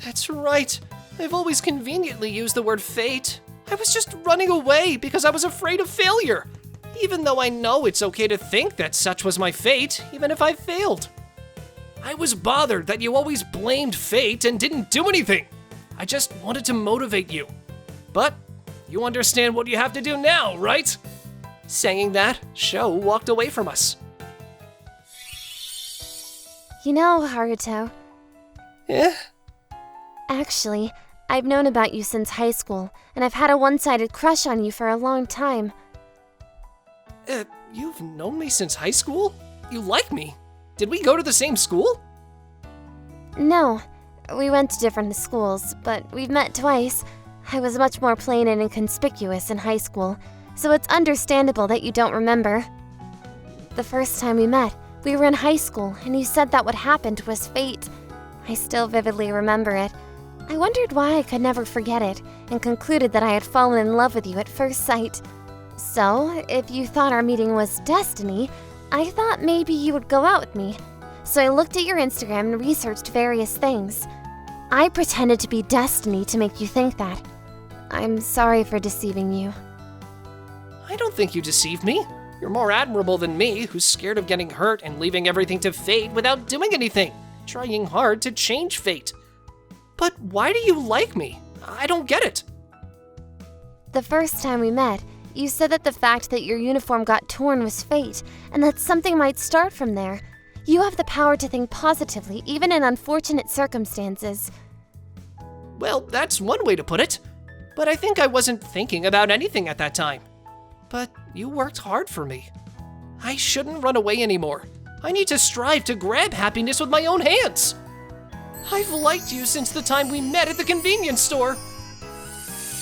S4: That's right. I've always conveniently used the word fate. I was just running away because I was afraid of failure. Even though I know it's okay to think that such was my fate, even if I failed. I was bothered that you always blamed fate and didn't do anything. I just wanted to motivate you. But you understand what you have to do now, right? Saying that, Sho walked away from us.
S2: You know, Haruto, actually, I've known about you since high school, and I've had a one-sided crush on you for a long time.
S4: You've known me since high school? You like me? Did we go to the same school?
S2: No, we went to different schools, but we've met twice. I was much more plain and inconspicuous in high school, so it's understandable that you don't remember. The first time we met, we were in high school, and you said that what happened was fate. I still vividly remember it. I wondered why I could never forget it, and concluded that I had fallen in love with you at first sight. So, if you thought our meeting was destiny, I thought maybe you would go out with me. So I looked at your Instagram and researched various things. I pretended to be destiny to make you think that. I'm sorry for deceiving you.
S4: I don't think you deceived me. You're more admirable than me, who's scared of getting hurt and leaving everything to fate without doing anything, trying hard to change fate. But why do you like me? I don't get it.
S2: The first time we met, you said that the fact that your uniform got torn was fate, and that something might start from there. You have the power to think positively, even in unfortunate circumstances.
S4: Well, that's one way to put it. But I think I wasn't thinking about anything at that time. But you worked hard for me. I shouldn't run away anymore. I need to strive to grab happiness with my own hands. I've liked you since the time we met at the convenience store.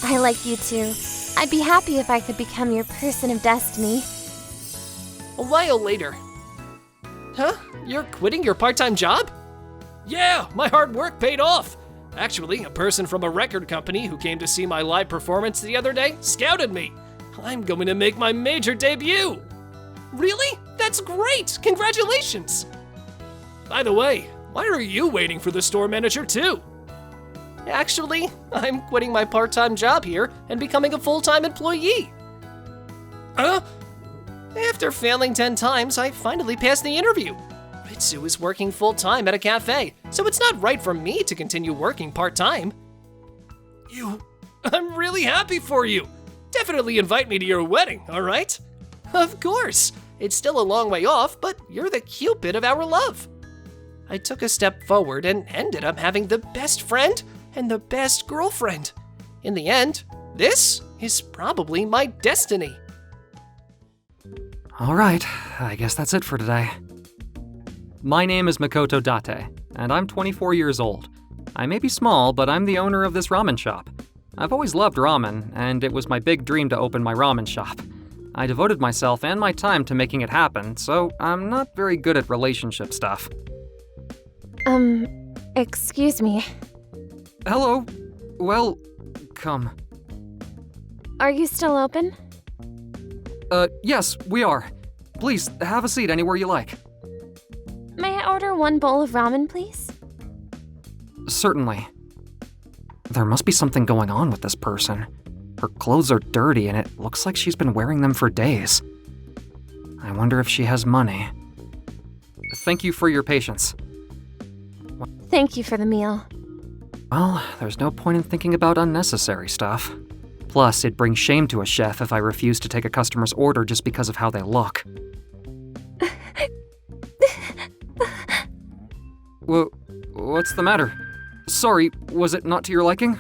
S2: I like you too. I'd be happy if I could become your person of destiny.
S4: A while later. Huh? You're quitting your part-time job? Yeah, my hard work paid off. Actually, a person from a record company who came to see my live performance the other day scouted me. I'm going to make my major debut. Really? That's great! Congratulations! By the way, why are you waiting for the store manager too? Actually, I'm quitting my part-time job here and becoming a full-time employee. Huh? After failing 10 times, I finally passed the interview. Ritsu is working full-time at a cafe, so it's not right for me to continue working part-time. I'm really happy for you. Definitely invite me to your wedding, all right? Of course. It's still a long way off, but you're the Cupid of our love. I took a step forward and ended up having the best friend and the best girlfriend. In the end, this is probably my destiny.
S6: All right, I guess that's it for today. My name is Makoto Date, and I'm 24 years old. I may be small, but I'm the owner of this ramen shop. I've always loved ramen, and it was my big dream to open my ramen shop. I devoted myself and my time to making it happen, so I'm not very good at relationship stuff.
S2: Excuse me.
S6: Hello? Well, come.
S2: Are you still open?
S6: Yes, we are. Please, have a seat anywhere you like.
S2: May I order one bowl of ramen, please?
S6: Certainly. There must be something going on with this person. Her clothes are dirty and it looks like she's been wearing them for days. I wonder if she has money. Thank you for your patience.
S2: Thank you for the meal.
S6: Well, there's no point in thinking about unnecessary stuff. Plus, it brings shame to a chef if I refuse to take a customer's order just because of how they look. What's the matter? Sorry, was it not to your liking?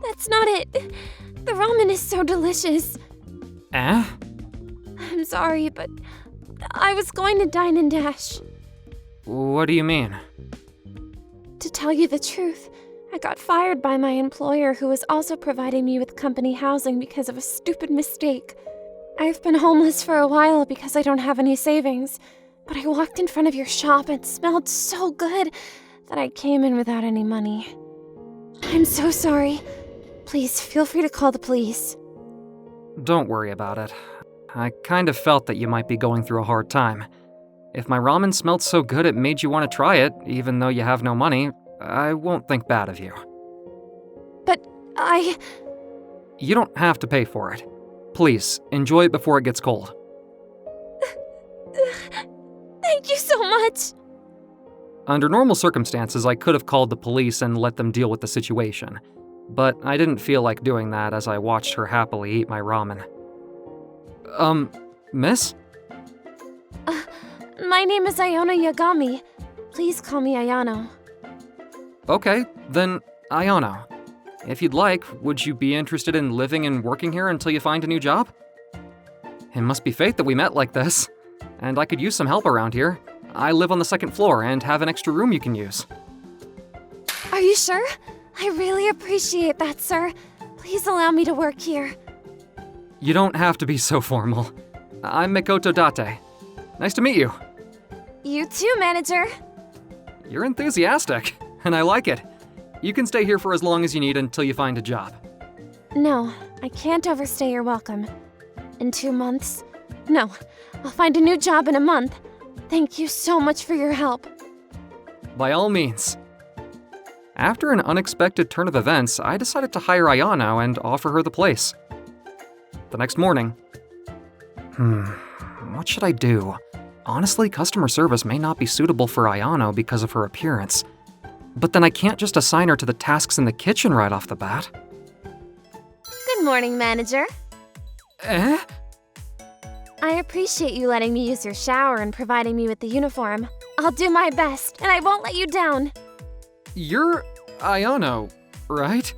S2: That's not it. The ramen is so delicious.
S6: Eh?
S2: I'm sorry, but I was going to dine and dash.
S6: What do you mean?
S2: To tell you the truth, I got fired by my employer who was also providing me with company housing because of a stupid mistake. I've been homeless for a while because I don't have any savings, but I walked in front of your shop and it smelled so good that I came in without any money. I'm so sorry. Please feel free to call the police.
S6: Don't worry about it. I kind of felt that you might be going through a hard time. If my ramen smelled so good it made you want to try it, even though you have no money, I won't think bad of you.
S2: But
S6: You don't have to pay for it. Please, enjoy it before it gets cold.
S2: Thank you so much!
S6: Under normal circumstances, I could have called the police and let them deal with the situation. But I didn't feel like doing that as I watched her happily eat my ramen. Miss?
S2: My name is Ayano Yagami. Please call me Ayano.
S6: Okay, then Ayano. If you'd like, would you be interested in living and working here until you find a new job? It must be fate that we met like this. And I could use some help around here. I live on the second floor and have an extra room you can use.
S2: Are you sure? I really appreciate that, sir. Please allow me to work here.
S6: You don't have to be so formal. I'm Makoto Date. Nice to meet you.
S2: You too, manager.
S6: You're enthusiastic, and I like it. You can stay here for as long as you need until you find a job.
S2: No, I can't overstay your welcome. In 2 months? No, I'll find a new job in a month. Thank you so much for your help.
S6: By all means. After an unexpected turn of events, I decided to hire Ayano and offer her the place. The next morning... what should I do? Honestly, customer service may not be suitable for Ayano because of her appearance. but then I can't just assign her to the tasks in the kitchen right off the bat.
S2: Good morning, manager.
S6: Eh?
S2: I appreciate you letting me use your shower and providing me with the uniform. I'll do my best, and I won't let you down.
S6: You're Ayano, right?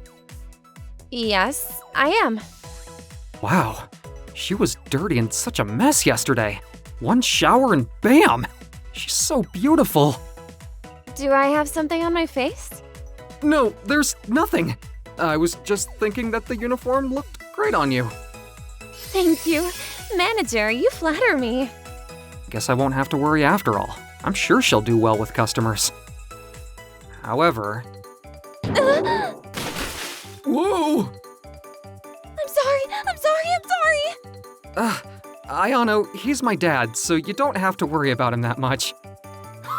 S2: Yes, I am.
S6: Wow, she was dirty and such a mess yesterday. One shower and bam! She's so beautiful.
S2: Do I have something on my face?
S6: No, there's nothing. I was just thinking that the uniform looked great on you.
S2: Thank you. Manager, you flatter me.
S6: Guess I won't have to worry after all. I'm sure she'll do well with customers. However... Whoa!
S2: I'm sorry.
S6: Ayano, he's my dad, so you don't have to worry about him that much.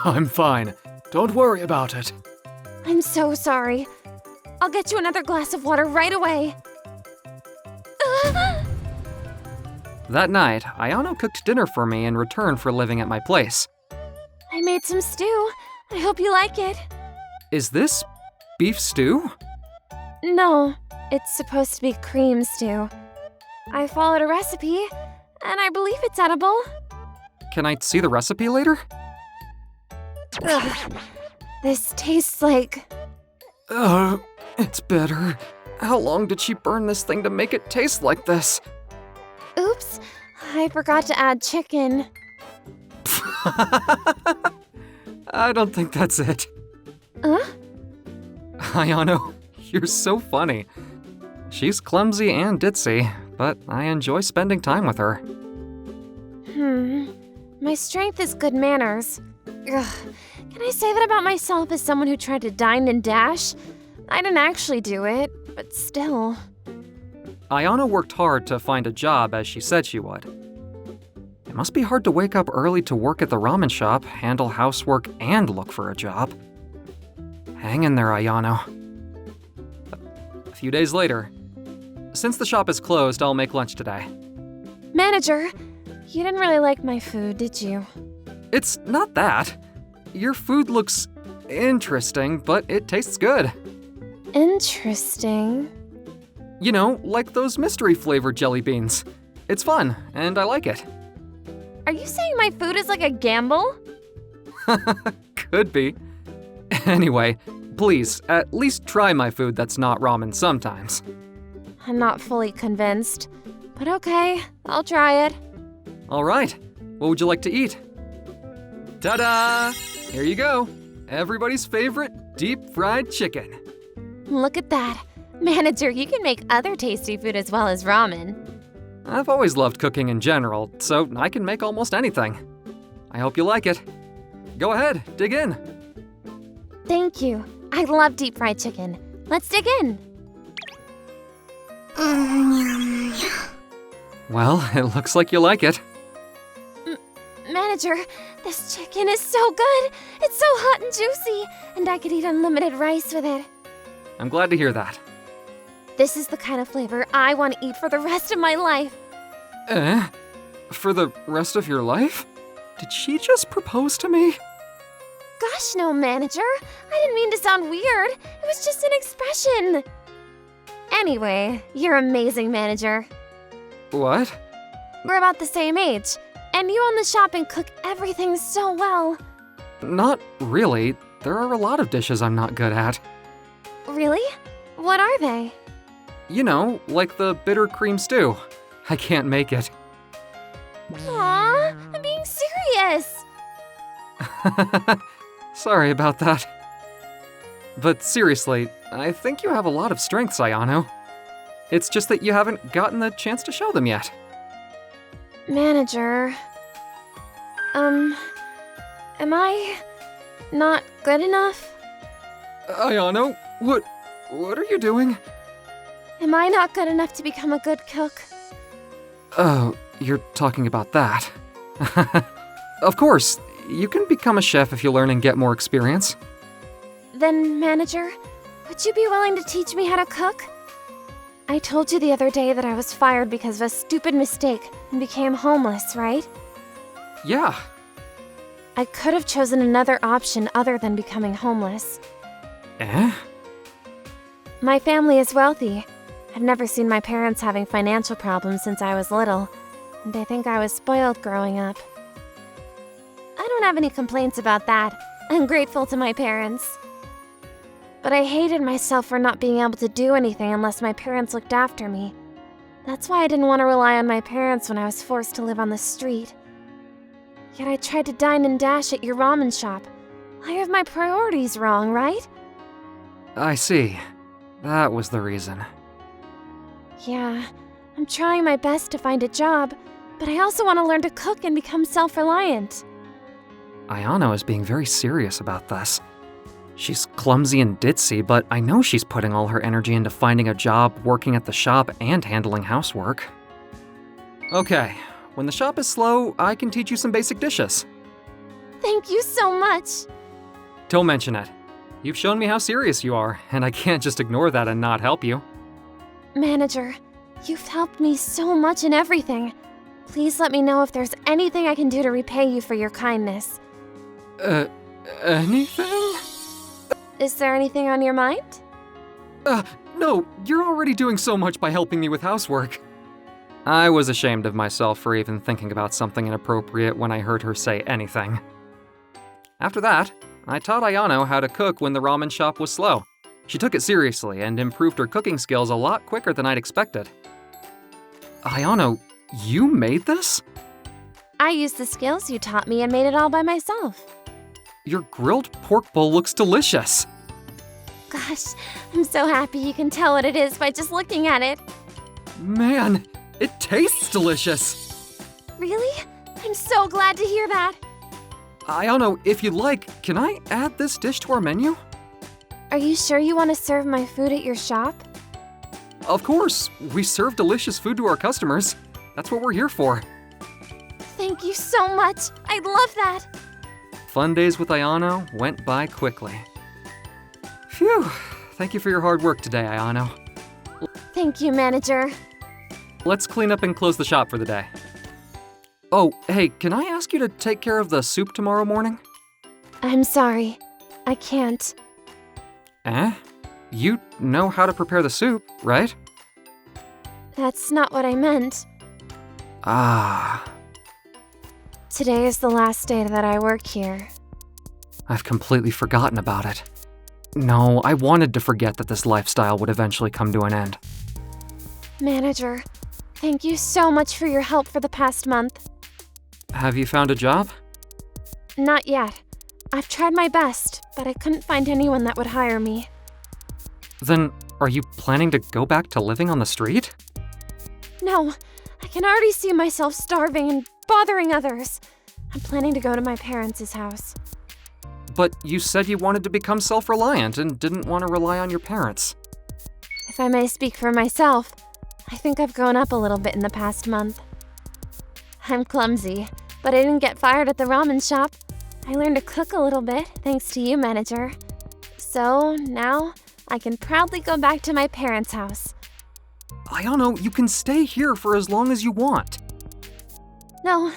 S3: I'm fine. Don't worry about it.
S2: I'm so sorry. I'll get you another glass of water right away.
S6: That night, Ayano cooked dinner for me in return for living at my place.
S2: I made some stew. I hope you like it.
S6: Is this beef stew?
S2: No, it's supposed to be cream stew. I followed a recipe, and I believe it's edible.
S6: Can I see the recipe later?
S2: Ugh, this tastes like...
S6: It's bitter. How long did she burn this thing to make it taste like this?
S2: Oops, I forgot to add chicken.
S6: I don't think that's it.
S2: Huh?
S6: Ayano, you're so funny. She's clumsy and ditzy, but I enjoy spending time with her.
S2: My strength is good manners. Ugh. Can I say that about myself as someone who tried to dine and dash? I didn't actually do it, but still.
S6: Ayano worked hard to find a job as she said she would. It must be hard to wake up early to work at the ramen shop, handle housework, and look for a job. Hang in there, Ayano. A few days later. Since the shop is closed, I'll make lunch today.
S2: Manager, you didn't really like my food, did you?
S6: It's not that. Your food looks interesting, but it tastes good.
S2: Interesting.
S6: You know, like those mystery-flavored jelly beans. It's fun, and I like it.
S2: Are you saying my food is like a gamble?
S6: Could be. Anyway, please, at least try my food that's not ramen sometimes.
S2: I'm not fully convinced, but okay, I'll try it.
S6: All right, what would you like to eat? Ta-da! Here you go. Everybody's favorite deep-fried chicken.
S2: Look at that. Manager, you can make other tasty food as well as ramen.
S6: I've always loved cooking in general, so I can make almost anything. I hope you like it. Go ahead, dig in.
S2: Thank you. I love deep fried chicken. Let's dig in.
S6: Well, it looks like you like it.
S2: Manager, this chicken is so good. It's so hot and juicy, and I could eat unlimited rice with it.
S6: I'm glad to hear that.
S2: This is the kind of flavor I want to eat for the rest of my life.
S6: For the rest of your life? Did she just propose to me?
S2: Gosh, no, Manager. I didn't mean to sound weird. It was just an expression. Anyway, you're amazing, Manager.
S6: What?
S2: We're about the same age, and you own the shop and cook everything so well.
S6: Not really. There are a lot of dishes I'm not good at.
S2: Really? What are they?
S6: You know, like the bitter cream stew. I can't make it.
S2: Aww, I'm being serious.
S6: Sorry about that. But seriously, I think you have a lot of strengths, Ayano. It's just that you haven't gotten the chance to show them yet.
S2: Manager, am I not good enough?
S6: Ayano, what are you doing?
S2: Am I not good enough to become a good cook?
S6: Oh, you're talking about that. Of course, you can become a chef if you learn and get more experience.
S2: Then, Manager, would you be willing to teach me how to cook? I told you the other day that I was fired because of a stupid mistake and became homeless, right?
S6: Yeah.
S2: I could have chosen another option other than becoming homeless.
S6: Eh?
S2: My family is wealthy. I've never seen my parents having financial problems since I was little, and I think I was spoiled growing up. I don't have any complaints about that. I'm grateful to my parents. But I hated myself for not being able to do anything unless my parents looked after me. That's why I didn't want to rely on my parents when I was forced to live on the street. Yet I tried to dine and dash at your ramen shop. I have my priorities wrong, right?
S6: I see. That was the reason.
S2: Yeah, I'm trying my best to find a job, but I also want to learn to cook and become self-reliant.
S6: Ayano is being very serious about this. She's clumsy and ditzy, but I know she's putting all her energy into finding a job, working at the shop, and handling housework. Okay, when the shop is slow, I can teach you some basic dishes.
S2: Thank you so much.
S6: Don't mention it. You've shown me how serious you are, and I can't just ignore that and not help you.
S2: Manager, you've helped me so much in everything. Please let me know if there's anything I can do to repay you for your kindness.
S6: Anything?
S2: Is there anything on your mind?
S6: No, you're already doing so much by helping me with housework. I was ashamed of myself for even thinking about something inappropriate when I heard her say anything. After that, I taught Ayano how to cook when the ramen shop was slow. She took it seriously and improved her cooking skills a lot quicker than I'd expected. Ayano, you made this?
S2: I used the skills you taught me and made it all by myself.
S6: Your grilled pork bowl looks delicious.
S2: Gosh, I'm so happy you can tell what it is by just looking at it.
S6: Man, it tastes delicious.
S2: Really? I'm so glad to hear that.
S6: Ayano, if you'd like, can I add this dish to our menu?
S2: Are you sure you want to serve my food at your shop?
S6: Of course, we serve delicious food to our customers. That's what we're here for.
S2: Thank you so much. I'd love that.
S6: Fun days with Ayano went by quickly. Phew, thank you for your hard work today, Ayano.
S2: Thank you, manager.
S6: Let's clean up and close the shop for the day. Oh, hey, can I ask you to take care of the soup tomorrow morning?
S2: I'm sorry. I can't.
S6: Eh? You know how to prepare the soup, right?
S2: That's not what I meant.
S6: Ah.
S2: Today is the last day that I work here.
S6: I've completely forgotten about it. No, I wanted to forget that this lifestyle would eventually come to an end.
S2: Manager, thank you so much for your help for the past month.
S6: Have you found a job?
S2: Not yet. I've tried my best, but I couldn't find anyone that would hire me.
S6: Then, are you planning to go back to living on the street?
S2: No, I can already see myself starving and bothering others. I'm planning to go to my parents' house.
S6: But you said you wanted to become self-reliant and didn't want to rely on your parents.
S2: If I may speak for myself, I think I've grown up a little bit in the past month. I'm clumsy, but I didn't get fired at the ramen shop. I learned to cook a little bit, thanks to you, manager. So now I can proudly go back to my parents' house.
S6: Ayano, you can stay here for as long as you want.
S2: No,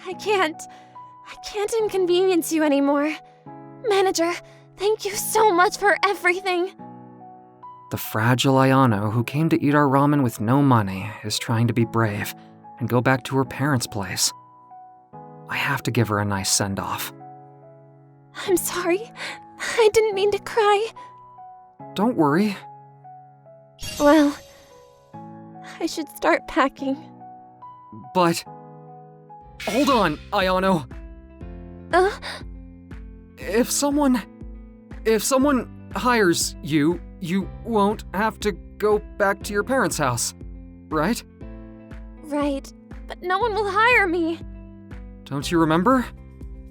S2: I can't. I can't inconvenience you anymore. Manager, thank you so much for everything.
S6: The fragile Ayano who came to eat our ramen with no money is trying to be brave and go back to her parents' place. I have to give her a nice send-off.
S2: I'm sorry. I didn't mean to cry.
S6: Don't worry.
S2: Well, I should start packing.
S6: But... Hold on, Ayano. If someone hires you, you won't have to go back to your parents' house, right?
S2: Right, but no one will hire me.
S6: Don't you remember?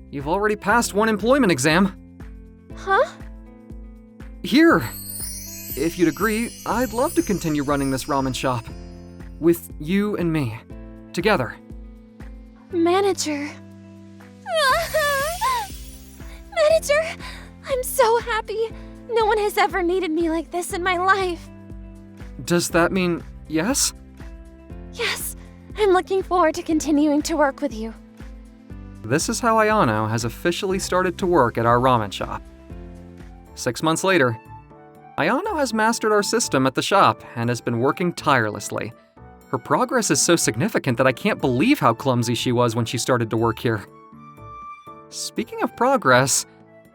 S6: You've already passed one employment exam.
S2: Huh?
S6: Here. If you'd agree, I'd love to continue running this ramen shop. With you and me. Together.
S2: Manager. Manager! I'm so happy. No one has ever needed me like this in my life.
S6: Does that mean yes?
S2: Yes, I'm looking forward to continuing to work with you.
S6: This is how Ayano has officially started to work at our ramen shop. 6 months later. Ayano has mastered our system at the shop and has been working tirelessly. Her progress is so significant that I can't believe how clumsy she was when she started to work here. Speaking of progress,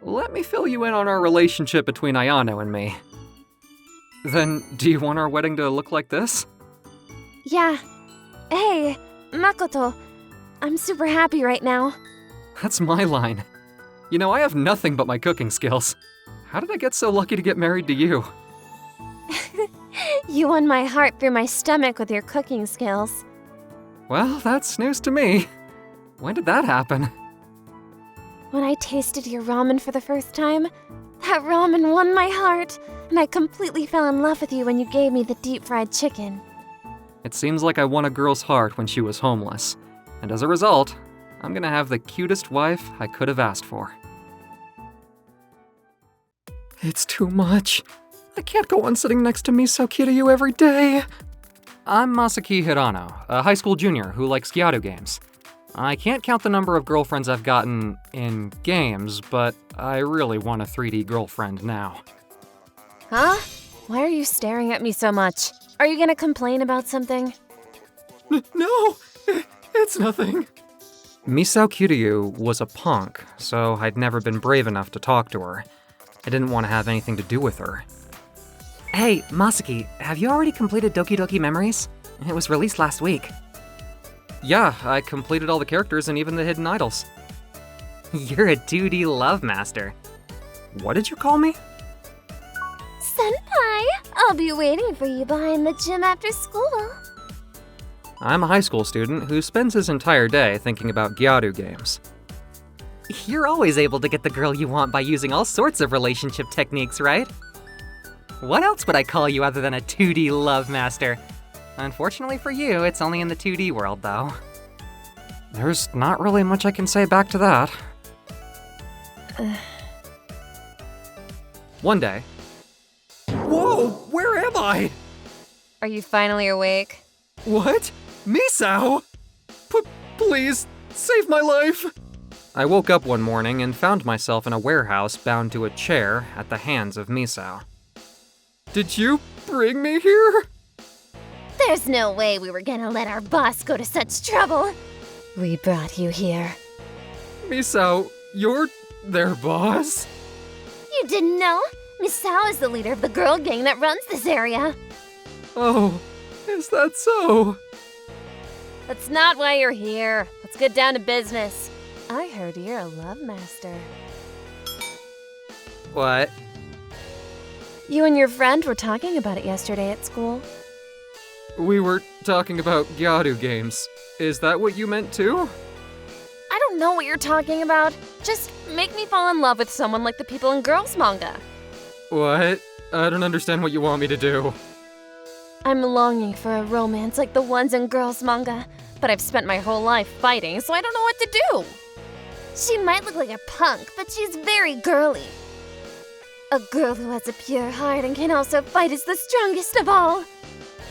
S6: let me fill you in on our relationship between Ayano and me. Then, do you want our wedding to look like this?
S2: Yeah. Hey, Makoto. I'm super happy right now.
S6: That's my line. You know, I have nothing but my cooking skills. How did I get so lucky to get married to you?
S2: You won my heart through my stomach with your cooking skills.
S6: Well, that's news to me. When did that happen?
S2: When I tasted your ramen for the first time, that ramen won my heart, and I completely fell in love with you when you gave me the deep-fried chicken.
S6: It seems like I won a girl's heart when she was homeless. And as a result, I'm gonna have the cutest wife I could have asked for. It's too much. I can't go on sitting next to Misao Kiryu every day. I'm Masaki Hirano, a high school junior who likes Gyaru games. I can't count the number of girlfriends I've gotten in games, but I really want a 3D girlfriend now.
S2: Huh? Why are you staring at me so much? Are you gonna complain about something?
S6: No, it's nothing. Misao Kiryu was a punk, so I'd never been brave enough to talk to her. I didn't want to have anything to do with her.
S7: Hey, Masaki, have you already completed Doki Doki Memories? It was released last week.
S6: Yeah, I completed all the characters and even the hidden idols.
S7: You're a 2D love master.
S6: What did you call me?
S2: Senpai, I'll be waiting for you behind the gym after school.
S6: I'm a high school student who spends his entire day thinking about Gyaru games.
S7: You're always able to get the girl you want by using all sorts of relationship techniques, right? What else would I call you other than a 2D love master? Unfortunately for you, it's only in the 2D world, though.
S6: There's not really much I can say back to that. One day... Whoa! Where am I?
S2: Are you finally awake?
S6: What? Misao? Please, save my life! I woke up one morning and found myself in a warehouse bound to a chair at the hands of Misao. Did you bring me here?
S2: There's no way we were gonna let our boss go to such trouble. We brought you here.
S6: Misao, you're their boss?
S2: You didn't know? Misao is the leader of the girl gang that runs this area.
S6: Oh, is that so?
S2: That's not why you're here. Let's get down to business. I heard you're a love master.
S6: What?
S2: You and your friend were talking about it yesterday at school.
S6: We were talking about Gyaru games. Is that what you meant too?
S2: I don't know what you're talking about. Just make me fall in love with someone like the people in girls' manga.
S6: What? I don't understand what you want me to do.
S2: I'm longing for a romance like the ones in girls' manga, but I've spent my whole life fighting, so I don't know what to do. She might look like a punk, but she's very girly. A girl who has a pure heart and can also fight is the strongest of all.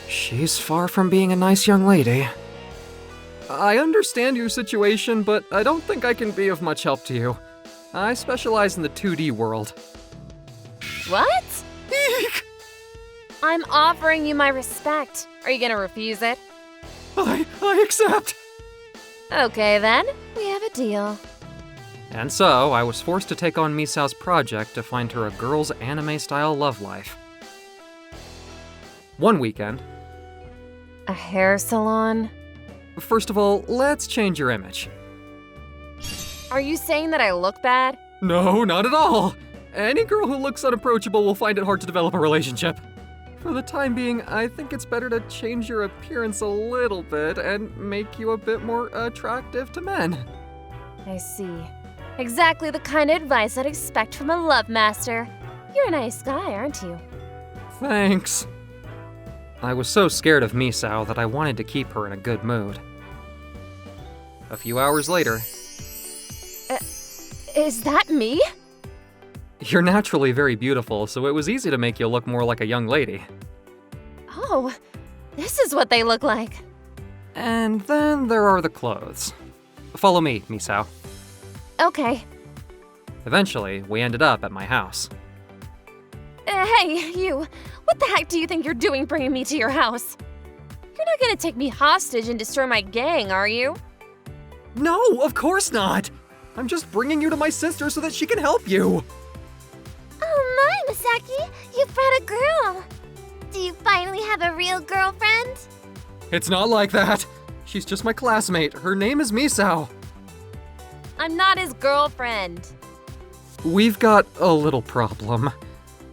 S6: She's far from being a nice young lady. I understand your situation, but I don't think I can be of much help to you. I specialize in the 2D world.
S2: What?
S6: Eek!
S2: I'm offering you my respect. Are you gonna refuse it?
S6: I accept!
S2: Okay then, we have a deal.
S6: And so, I was forced to take on Misao's project to find her a girl's anime-style love life. One weekend...
S2: A hair salon?
S6: First of all, let's change your image.
S2: Are you saying that I look bad?
S6: No, not at all! Any girl who looks unapproachable will find it hard to develop a relationship. For the time being, I think it's better to change your appearance a little bit and make you a bit more attractive to men.
S2: I see. Exactly the kind of advice I'd expect from a love master. You're a nice guy, aren't you?
S6: Thanks. I was so scared of Misao that I wanted to keep her in a good mood. A few hours later...
S2: Is that me?
S6: You're naturally very beautiful, so it was easy to make you look more like a young lady.
S2: Oh, this is what they look like.
S6: And then there are the clothes. Follow me, Misao.
S2: Okay.
S6: Eventually, we ended up at my house.
S2: Hey, you. What the heck do you think you're doing bringing me to your house? You're not gonna take me hostage and destroy my gang, are you?
S6: No, of course not! I'm just bringing you to my sister so that she can help you!
S2: Oh my, Misaki! You brought a girl! Do you finally have a real girlfriend?
S6: It's not like that! She's just my classmate. Her name is Misao.
S2: I'm not his girlfriend.
S6: We've got a little problem.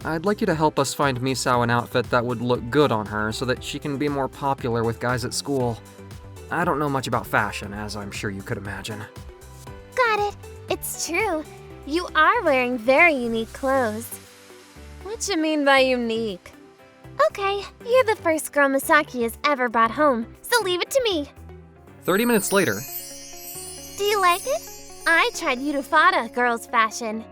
S6: I'd like you to help us find Misao an outfit that would look good on her so that she can be more popular with guys at school. I don't know much about fashion, as I'm sure you could imagine.
S2: Got it. It's true. You are wearing very unique clothes. What you mean by unique? Okay, you're the first girl Misaki has ever brought home, so leave it to me.
S6: 30 minutes later,
S2: Do you like it? I tried Yurufada girls' fashion.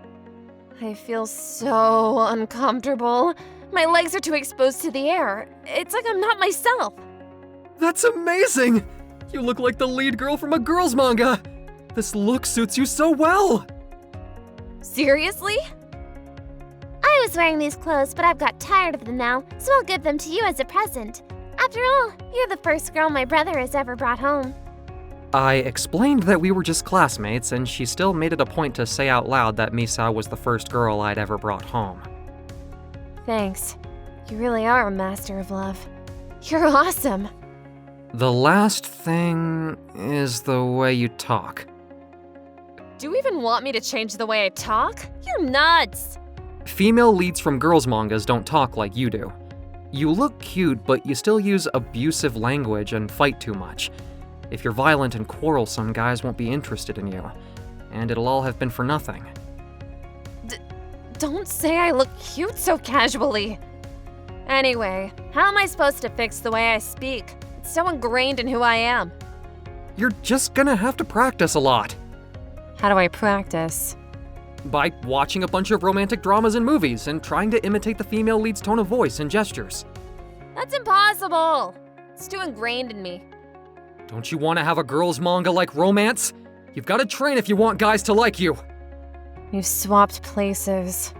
S2: I feel so uncomfortable. My legs are too exposed to the air. It's like I'm not myself.
S6: that's amazing! You look like the lead girl from a girls' manga! This look suits you so well!
S2: Seriously? I was wearing these clothes, but I've got tired of them now, so I'll give them to you as a present. After all, you're the first girl my brother has ever brought home.
S6: I explained that we were just classmates, and she still made it a point to say out loud that Misao was the first girl I'd ever brought home.
S2: Thanks. You really are a master of love. You're awesome.
S6: The last thing is the way you talk.
S2: Do you even want me to change the way I talk? You're nuts!
S6: Female leads from girls' mangas don't talk like you do. You look cute, but you still use abusive language and fight too much. If you're violent and quarrelsome, guys won't be interested in you. And it'll all have been for nothing.
S2: Don't say I look cute so casually. Anyway, how am I supposed to fix the way I speak? It's so ingrained in who I am.
S6: You're just gonna have to practice a lot.
S2: How do I practice?
S6: By watching a bunch of romantic dramas and movies and trying to imitate the female lead's tone of voice and gestures.
S2: That's impossible! It's too ingrained in me.
S6: Don't you want to have a girls' manga-like romance? You've got to train if you want guys to like you.
S2: You've swapped places.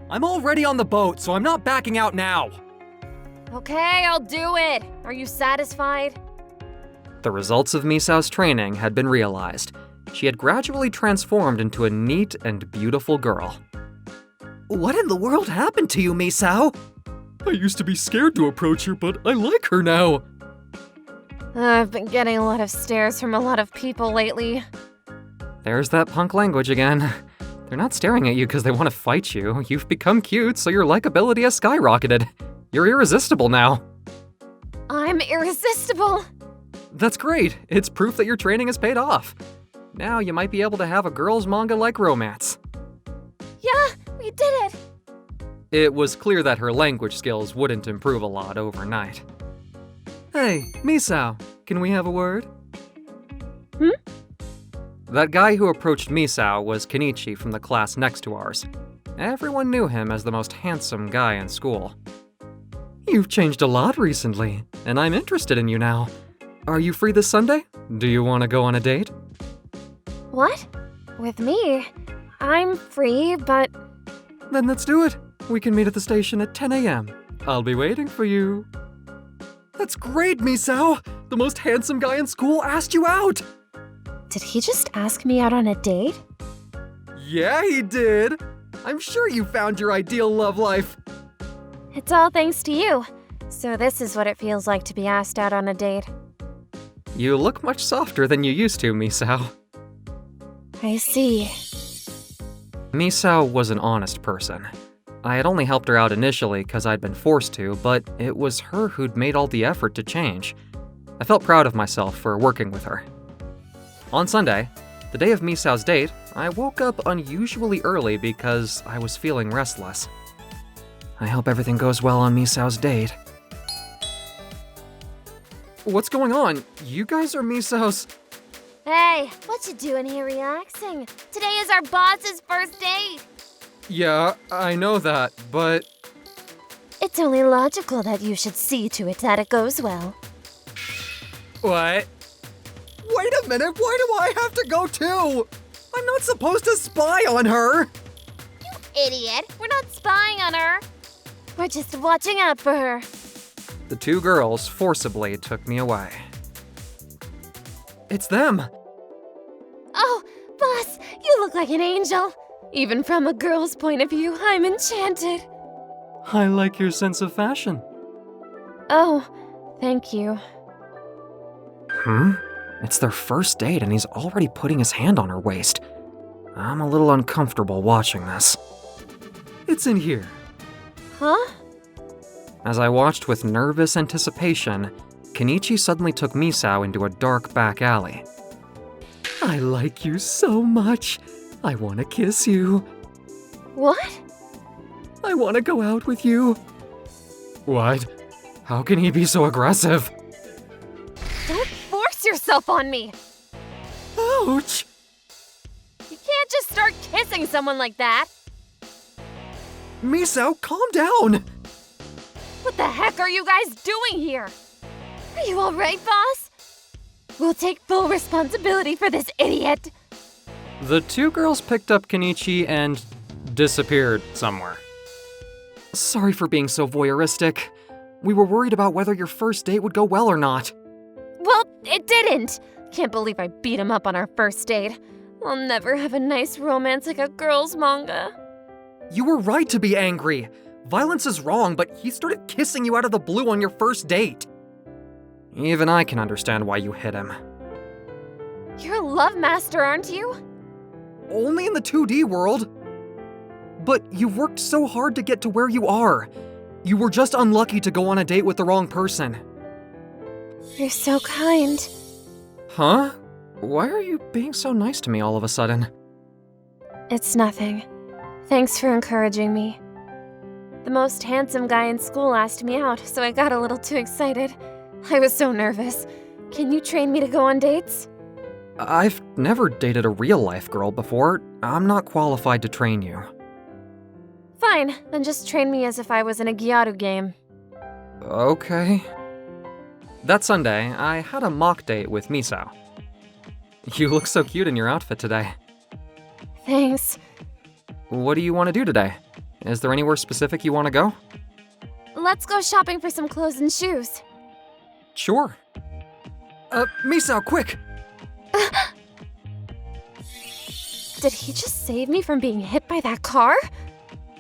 S6: I'm already on the boat, so I'm not backing out now.
S2: Okay, I'll do it. Are you satisfied?
S6: The results of Misao's training had been realized. She had gradually transformed into a neat and beautiful girl. What in the world happened to you, Misao? I used to be scared to approach her, but I like her now.
S2: I've been getting a lot of stares from a lot of people lately.
S6: There's that punk language again. They're not staring at you because they want to fight you. You've become cute, so your likability has skyrocketed. You're irresistible now.
S2: I'm irresistible.
S6: That's great. It's proof that your training has paid off. Now you might be able to have a girls' manga-like romance.
S2: Yeah, we did it.
S6: It was clear that her language skills wouldn't improve a lot overnight. Hey, Misao, can we have a word? That guy who approached Misao was Kenichi from the class next to ours. Everyone knew him as the most handsome guy in school. You've changed a lot recently, and I'm interested in you now. Are you free this Sunday? Do you want to go on a date?
S2: What? With me? I'm free, but...
S6: Then let's do it. We can meet at the station at 10 a.m. I'll be waiting for you. That's great, Misao! The most handsome guy in school asked you out!
S2: Did he just ask me out on a date?
S6: Yeah, he did! I'm sure you found your ideal love life.
S2: It's all thanks to you. So this is what it feels like to be asked out on a date.
S6: You look much softer than you used to, Misao.
S2: I see.
S6: Misao was an honest person. I had only helped her out initially because I'd been forced to, but it was her who'd made all the effort to change. I felt proud of myself for working with her. On Sunday, the day of Misao's date, I woke up unusually early because I was feeling restless. I hope everything goes well on Misao's date. What's going on? You guys are Misao's...
S2: Hey, what you doing here relaxing? Today is our boss's first date.
S6: Yeah, I know that, but...
S2: It's only logical that you should see to it that it goes well.
S6: What? Wait a minute, why do I have to go too? I'm not supposed to spy on her!
S2: You idiot! We're not spying on her. We're just watching out for her.
S6: The two girls forcibly took me away. It's them!
S2: Oh, boss, you look like an angel. Even from a girl's point of view, I'm enchanted.
S6: I like your sense of fashion.
S2: Oh, thank you.
S6: It's their first date and he's already putting his hand on her waist. I'm a little uncomfortable watching this. It's in here.
S2: Huh?
S6: As I watched with nervous anticipation, Kenichi suddenly took Misao into a dark back alley. I like you so much. I want to kiss you.
S2: What?
S6: I want to go out with you. What? How can he be so aggressive?
S2: Don't force yourself on me.
S6: Ouch!
S2: You can't just start kissing someone like that.
S6: Misao, calm down!
S2: What the heck are you guys doing here? Are you alright, boss? We'll take full responsibility for this idiot.
S6: The two girls picked up Kenichi and disappeared somewhere. Sorry for being so voyeuristic. We were worried about whether your first date would go well or not.
S2: Well, it didn't. Can't believe I beat him up on our first date. I'll never have a nice romance like a girl's manga.
S6: You were right to be angry. Violence is wrong, but he started kissing you out of the blue on your first date. Even I can understand why you hit him.
S2: You're a love master, aren't you?
S6: Only in the 2D world. But you worked so hard to get to where you are. You were just unlucky to go on a date with the wrong person.
S2: You're so kind.
S6: Huh? Why are you being so nice to me all of a sudden?
S2: It's nothing. Thanks for encouraging me. The most handsome guy in school asked me out, so I got a little too excited. I was so nervous. Can you train me to go on dates?
S6: I've never dated a real-life girl before. I'm not qualified to train you.
S2: Fine, then just train me as if I was in a Gyaru game.
S6: Okay. That Sunday, I had a mock date with Misao. You look so cute in your outfit today.
S2: Thanks.
S6: What do you want to do today? Is there anywhere specific you want to go?
S2: Let's go shopping for some clothes and shoes.
S6: Sure. Misao, quick!
S2: Did he just save me from being hit by that car?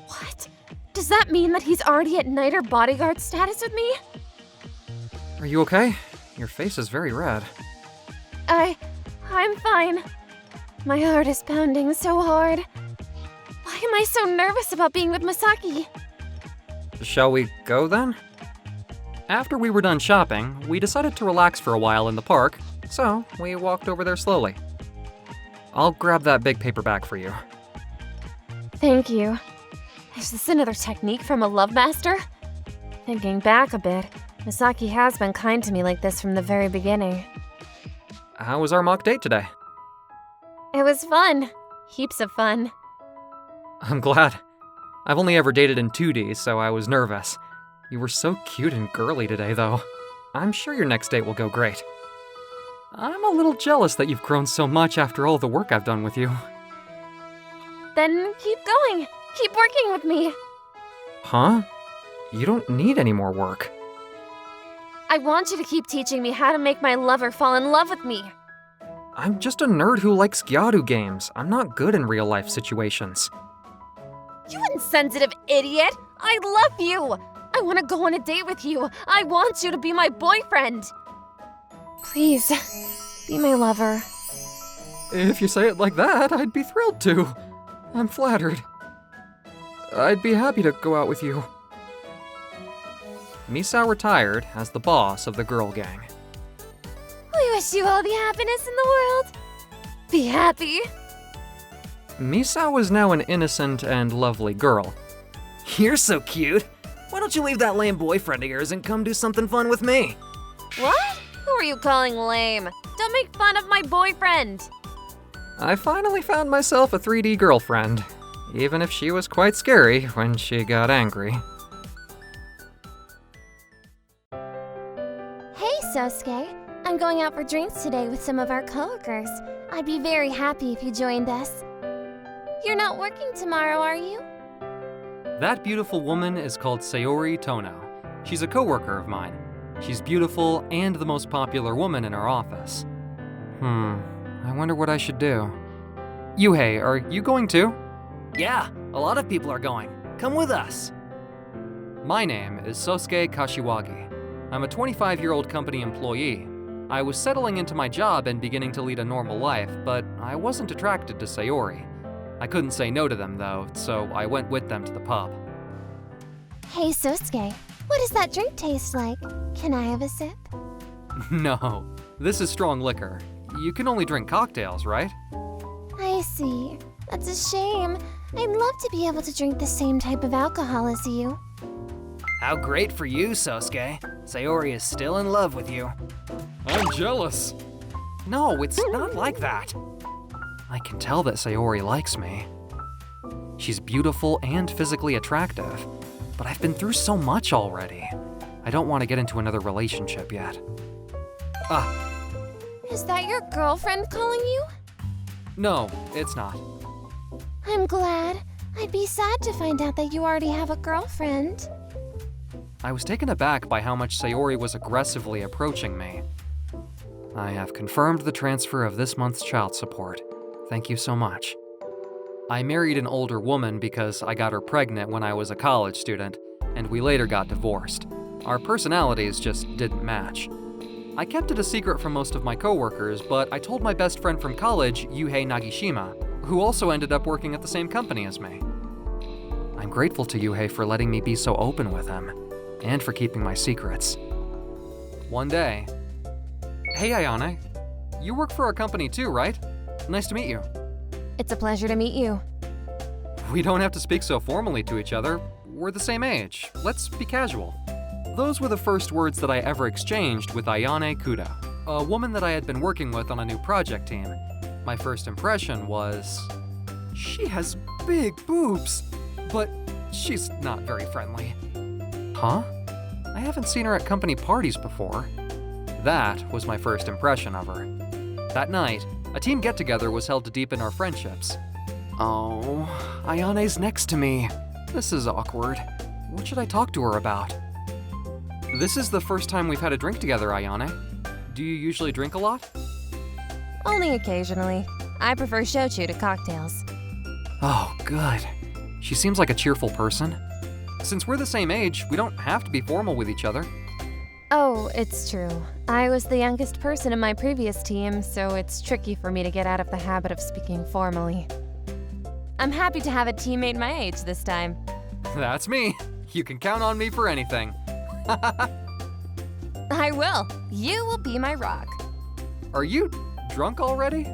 S2: What? Does that mean that he's already at knight or bodyguard status with me?
S6: Are you okay? Your face is very red.
S2: I'm fine. My heart is pounding so hard. Why am I so nervous about being with Masaki?
S6: Shall we go then? After we were done shopping, we decided to relax for a while in the park, so we walked over there slowly. I'll grab that big paper bag for you.
S2: Thank you. Is this another technique from a love master? Thinking back a bit, Masaki has been kind to me like this from the very beginning.
S6: How was our mock date today?
S2: It was fun. Heaps of fun.
S6: I'm glad. I've only ever dated in 2D, so I was nervous. You were so cute and girly today, though. I'm sure your next date will go great. I'm a little jealous that you've grown so much after all the work I've done with you.
S2: Then keep going. Keep working with me.
S6: Huh? You don't need any more work.
S2: I want you to keep teaching me how to make my lover fall in love with me.
S6: I'm just a nerd who likes Gyaru games. I'm not good in real-life situations.
S2: You insensitive idiot! I love you! I want to go on a date with you. I want you to be my boyfriend. Please, be my lover.
S6: If you say it like that, I'd be thrilled to. I'm flattered. I'd be happy to go out with you. Misao retired as the boss of the girl gang.
S2: We wish you all the happiness in the world. Be happy.
S6: Misao is now an innocent and lovely girl.
S8: You're so cute. Why don't you leave that lame boyfriend of yours and come do something fun with me?
S2: What? Who are you calling lame? Don't make fun of my boyfriend.
S6: I finally found myself a 3D girlfriend, even if she was quite scary when she got angry.
S2: Hey, Sosuke. I'm going out for drinks today with some of our coworkers. I'd be very happy if you joined us. You're not working tomorrow, are you?
S6: That beautiful woman is called Sayori Tono. She's a coworker of mine. She's beautiful and the most popular woman in our office. I wonder what I should do. Yuhei, are you going too?
S8: Yeah, a lot of people are going. Come with us.
S6: My name is Sosuke Kashiwagi. I'm a 25-year-old company employee. I was settling into my job and beginning to lead a normal life, but I wasn't attracted to Sayori. I couldn't say no to them though, so I went with them to the pub.
S2: Hey, Sosuke, what does that drink taste like? Can I have a sip?
S6: No, this is strong liquor. You can only drink cocktails, right?
S2: I see. That's a shame. I'd love to be able to drink the same type of alcohol as you.
S8: How great for you, Sosuke. Sayori is still in love with you.
S6: I'm jealous. No, it's not like that. I can tell that Sayori likes me. She's beautiful and physically attractive, but I've been through so much already. I don't want to get into another relationship yet.
S2: Is that your girlfriend calling you?
S6: No, it's not.
S2: I'm glad. I'd be sad to find out that you already have a girlfriend.
S6: I was taken aback by how much Sayori was aggressively approaching me. I have confirmed the transfer of this month's child support. Thank you so much. I married an older woman because I got her pregnant when I was a college student, and we later got divorced. Our personalities just didn't match. I kept it a secret from most of my coworkers, but I told my best friend from college, Yuhei Nagishima, who also ended up working at the same company as me. I'm grateful to Yuhei for letting me be so open with him, and for keeping my secrets. One day, hey Ayane, you work for our company too, right? Nice to meet you.
S2: It's a pleasure to meet you.
S6: We don't have to speak so formally to each other. We're the same age. Let's be casual. Those were the first words that I ever exchanged with Ayane Kuda, a woman that I had been working with on a new project team. My first impression was, she has big boobs, but she's not very friendly. Huh? I haven't seen her at company parties before. That was my first impression of her. That night, a team get-together was held to deepen our friendships. Oh, Ayane's next to me. This is awkward. What should I talk to her about? This is the first time we've had a drink together, Ayane. Do you usually drink a lot?
S2: Only occasionally. I prefer shochu to cocktails.
S6: Oh, good. She seems like a cheerful person. Since we're the same age, we don't have to be formal with each other.
S2: Oh, it's true. I was the youngest person in my previous team, so it's tricky for me to get out of the habit of speaking formally. I'm happy to have a teammate my age this time.
S6: That's me. You can count on me for anything.
S2: I will. You will be my rock.
S6: Are you drunk already?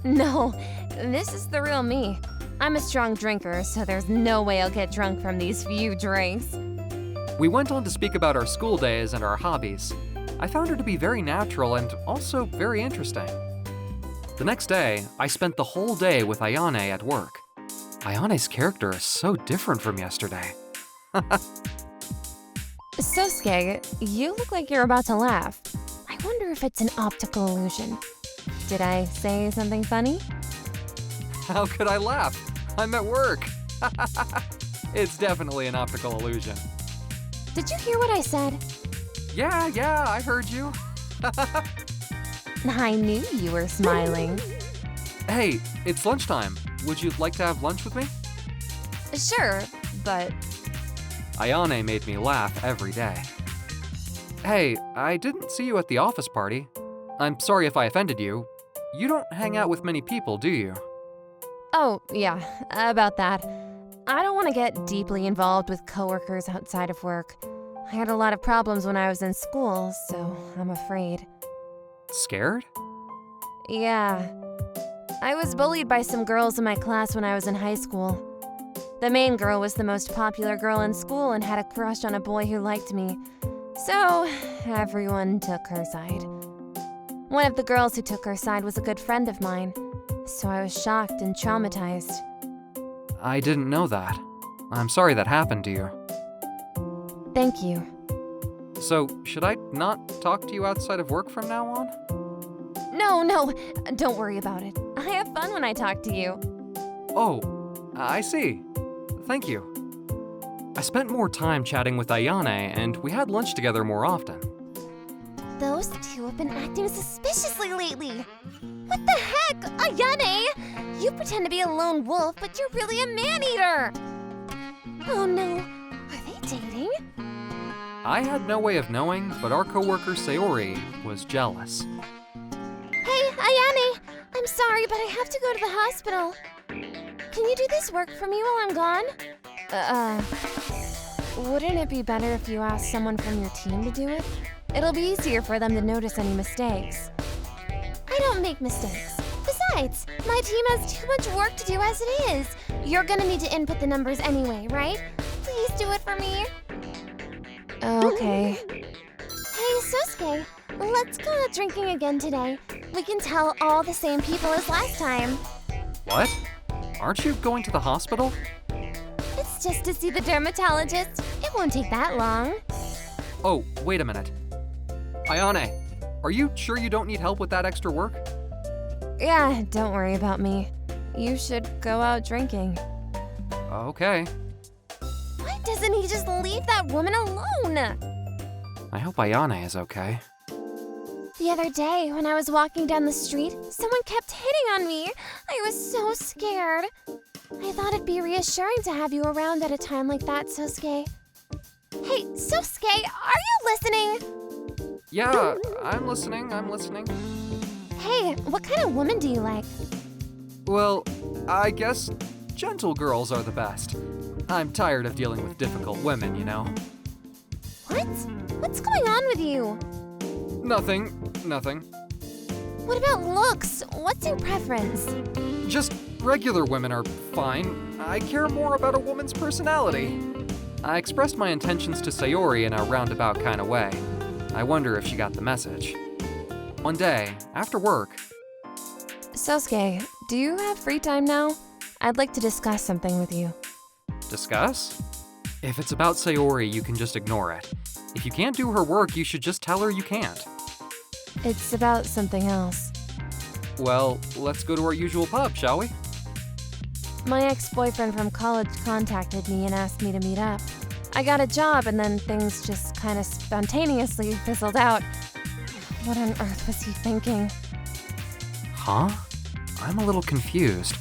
S2: No, this is the real me. I'm a strong drinker, so there's no way I'll get drunk from these few drinks.
S6: We went on to speak about our school days and our hobbies. I found her to be very natural and also very interesting. The next day, I spent the whole day with Ayane at work. Ayane's character is so different from yesterday.
S2: Sosuke, you look like you're about to laugh. I wonder if it's an optical illusion. Did I say something funny?
S6: How could I laugh? I'm at work. It's definitely an optical illusion.
S2: Did you hear what I said?
S6: Yeah, I heard you.
S2: I knew you were smiling.
S6: Hey, it's lunchtime. Would you like to have lunch with me?
S2: Sure, but...
S6: Ayane made me laugh every day. Hey, I didn't see you at the office party. I'm sorry if I offended you. You don't hang out with many people, do you?
S2: Oh, yeah, about that. I don't want to get deeply involved with coworkers outside of work. I had a lot of problems when I was in school, so I'm afraid.
S6: Scared?
S2: Yeah. I was bullied by some girls in my class when I was in high school. The main girl was the most popular girl in school and had a crush on a boy who liked me. So, everyone took her side. One of the girls who took her side was a good friend of mine, so I was shocked and traumatized.
S6: I didn't know that. I'm sorry that happened to you.
S2: Thank you.
S6: So, should I not talk to you outside of work from now on?
S2: No, don't worry about it. I have fun when I talk to you.
S6: Oh, I see. Thank you. I spent more time chatting with Ayane, and we had lunch together more often.
S2: Those two have been acting suspiciously lately. What the heck, Ayane? You pretend to be a lone wolf, but you're really a man-eater. Oh no, are they dating?
S6: I had no way of knowing, but our coworker Sayori was jealous.
S2: Hey, Ayane, I'm sorry, but I have to go to the hospital. Can you do this work for me while I'm gone? Wouldn't it be better if you asked someone from your team to do it? It'll be easier for them to notice any mistakes. I don't make mistakes. Besides, my team has too much work to do as it is. You're gonna need to input the numbers anyway, right? Please do it for me. Okay. Hey, Sosuke, let's go out drinking again today. We can tell all the same people as last time.
S6: What? Aren't you going to the hospital?
S2: It's just to see the dermatologist. It won't take that long.
S6: Oh, wait a minute. Ayane, are you sure you don't need help with that extra work?
S2: Yeah, don't worry about me. You should go out drinking.
S6: Okay.
S2: Why doesn't he just leave that woman alone?
S6: I hope Ayane is okay.
S2: The other day, when I was walking down the street, someone kept hitting on me. I was so scared. I thought it'd be reassuring to have you around at a time like that, Sosuke. Hey, Sosuke, are you listening?
S6: Yeah, I'm listening.
S2: Hey, what kind of woman do you like?
S6: Well, I guess gentle girls are the best. I'm tired of dealing with difficult women, you know.
S2: What? What's going on with you?
S6: Nothing.
S2: What about looks? What's your preference?
S6: Just regular women are fine. I care more about a woman's personality. I expressed my intentions to Sayori in a roundabout kind of way. I wonder if she got the message. One day, after work...
S2: Sosuke, do you have free time now? I'd like to discuss something with you.
S6: Discuss? If it's about Sayori, you can just ignore it. If you can't do her work, you should just tell her you can't.
S2: It's about something else.
S6: Well, let's go to our usual pub, shall we?
S2: My ex-boyfriend from college contacted me and asked me to meet up. I got a job and then things just kind of spontaneously fizzled out. What on earth was he thinking?
S6: Huh? I'm a little confused.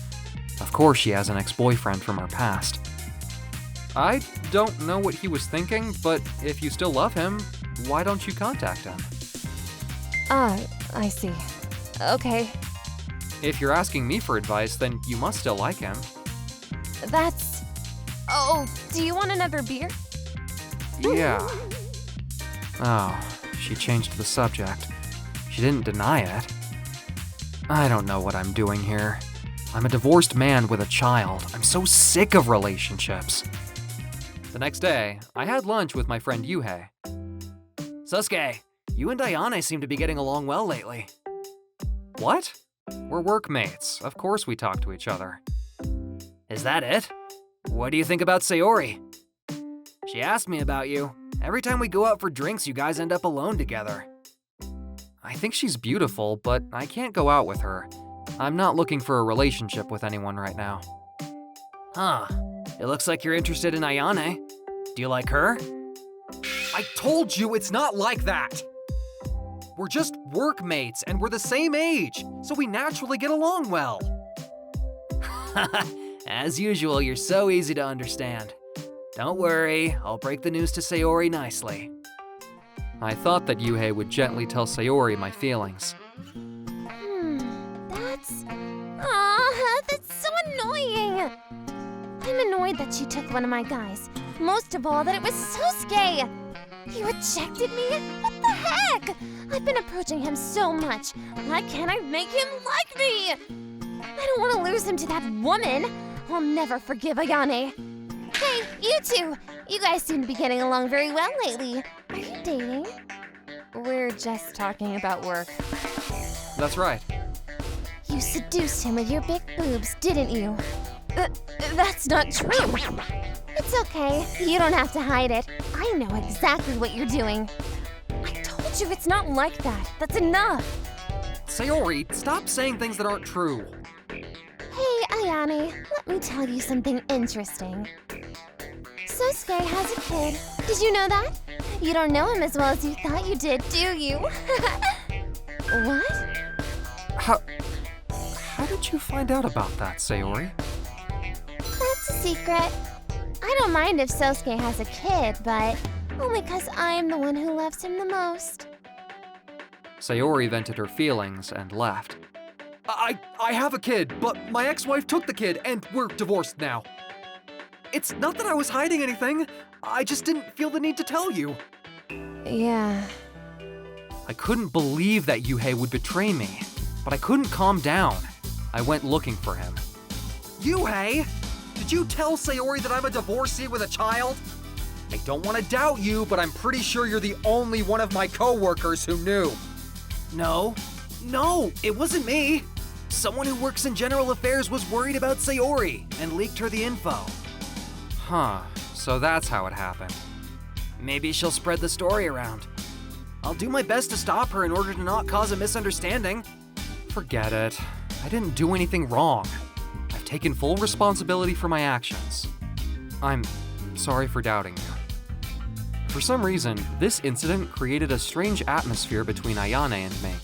S6: Of course she has an ex-boyfriend from her past. I don't know what he was thinking, but if you still love him, why don't you contact him?
S2: Ah, I see. Okay,
S6: If you're asking me for advice, then you must still like him.
S2: that's... Oh, do you want another beer?
S6: Yeah. Oh, she changed the subject. She didn't deny it. I don't know what I'm doing here. I'm a divorced man with a child. I'm so sick of relationships. The next day, I had lunch with my friend Yuhei.
S8: Sosuke, you and Ayane seem to be getting along well lately.
S6: What? We're workmates. Of course we talk to each other.
S8: Is that it? What do you think about Sayori? She asked me about you. Every time we go out for drinks, you guys end up alone together.
S6: I think she's beautiful, but I can't go out with her. I'm not looking for a relationship with anyone right now.
S8: Huh. It looks like you're interested in Ayane. Do you like her?
S6: I told you it's not like that! We're just workmates, and we're the same age, so we naturally get along well.
S8: As usual, you're so easy to understand. Don't worry, I'll break the news to Sayori nicely.
S6: I thought that Yuhei would gently tell Sayori my feelings.
S2: That's so annoying! I'm annoyed that she took one of my guys. Most of all, that it was Sosuke! He rejected me? What the heck? I've been approaching him so much. Why can't I make him like me? I don't want to lose him to that woman. I'll never forgive Ayane. Hey, you two! You guys seem to be getting along very well lately. Are you dating? We're just talking about work.
S6: That's right.
S2: You seduced him with your big boobs, didn't you? That's not true. It's okay. You don't have to hide it. I know exactly what you're doing. I told you it's not like that. That's enough.
S6: Sayori, stop saying things that aren't true.
S2: Hey, Ayane, let me tell you something interesting. Sosuke has a kid. Did you know that? You don't know him as well as you thought you did, do you? What?
S6: How did you find out about that, Sayori?
S2: That's a secret. I don't mind if Sosuke has a kid, but only 'cause I'm the one who loves him the most.
S6: Sayori vented her feelings and left. I have a kid, but my ex-wife took the kid and we're divorced now. It's not that I was hiding anything. I just didn't feel the need to tell you.
S2: Yeah.
S6: I couldn't believe that Yuhei would betray me, but I couldn't calm down. I went looking for him. Yuhei! Did you tell Sayori that I'm a divorcee with a child? I don't want to doubt you, but I'm pretty sure you're the only one of my coworkers who knew.
S8: No, it wasn't me. Someone who works in general affairs was worried about Sayori and leaked her the info.
S6: Huh, so that's how it happened.
S8: Maybe she'll spread the story around. I'll do my best to stop her in order to not cause a misunderstanding.
S6: Forget it. I didn't do anything wrong. I've taken full responsibility for my actions. I'm sorry for doubting you. For some reason, this incident created a strange atmosphere between Ayane and me.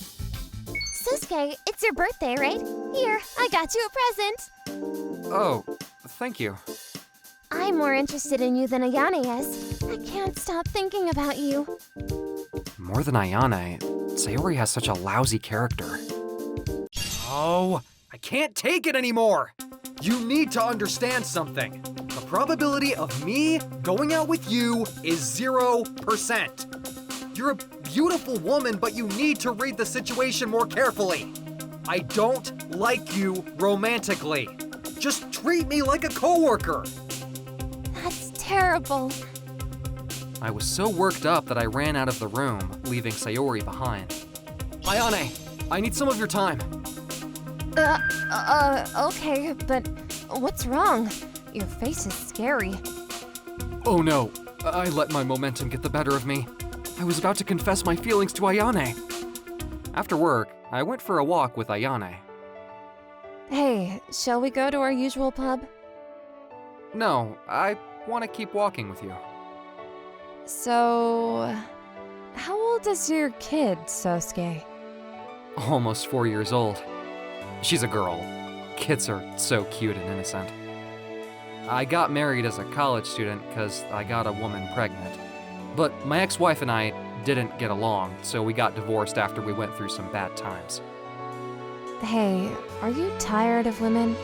S2: Sosuke, it's your birthday, right? Here, I got you a present.
S6: Oh, thank you.
S2: I'm more interested in you than Ayane is. I can't stop thinking about you.
S6: More than Ayane, Sayori has such a lousy character. Oh, I can't take it anymore! You need to understand something. The probability of me going out with you is 0%. You're a beautiful woman, but you need to read the situation more carefully. I don't like you romantically. Just treat me like a coworker.
S2: That's terrible.
S6: I was so worked up that I ran out of the room, leaving Sayori behind. Ayane, I need some of your time.
S2: Okay, but what's wrong? Your face is scary.
S6: Oh no, I let my momentum get the better of me. I was about to confess my feelings to Ayane. After work, I went for a walk with Ayane.
S2: Hey, shall we go to our usual pub?
S6: No, I want to keep walking with you.
S2: So, how old is your kid, Sosuke?
S6: Almost 4 years old. She's a girl. Kids are so cute and innocent. I got married as a college student because I got a woman pregnant. But my ex-wife and I didn't get along, so we got divorced after we went through some bad times.
S2: Hey, are you tired of women?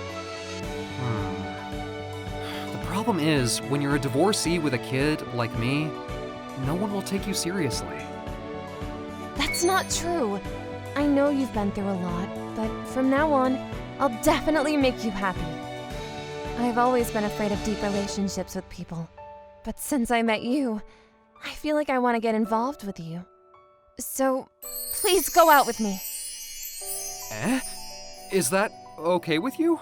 S6: The problem is, when you're a divorcee with a kid like me, no one will take you seriously.
S2: That's not true. I know you've been through a lot, but from now on, I'll definitely make you happy. I've always been afraid of deep relationships with people, but since I met you, I feel like I want to get involved with you. So, please go out with me.
S6: Eh? Is that okay with you?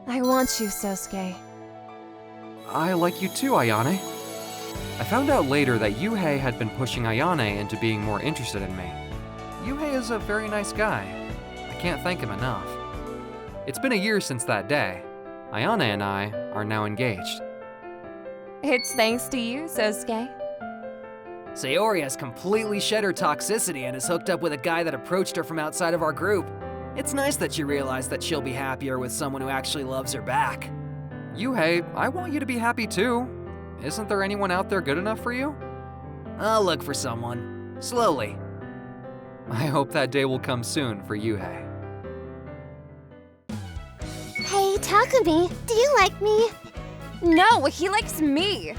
S2: I want you, Sosuke.
S6: I like you too, Ayane. I found out later that Yuhei had been pushing Ayane into being more interested in me. Yuhei is a very nice guy. I can't thank him enough. It's been a year since that day. Ayane and I are now engaged.
S2: It's thanks to you, Sosuke.
S8: Sayori has completely shed her toxicity and is hooked up with a guy that approached her from outside of our group. It's nice that she realized that she'll be happier with someone who actually loves her back.
S6: Yuhei, I want you to be happy too. Isn't there anyone out there good enough for you?
S8: I'll look for someone. Slowly.
S6: I hope that day will come soon for Yuhei.
S2: Hey, Takumi, do you like me? No, he likes me.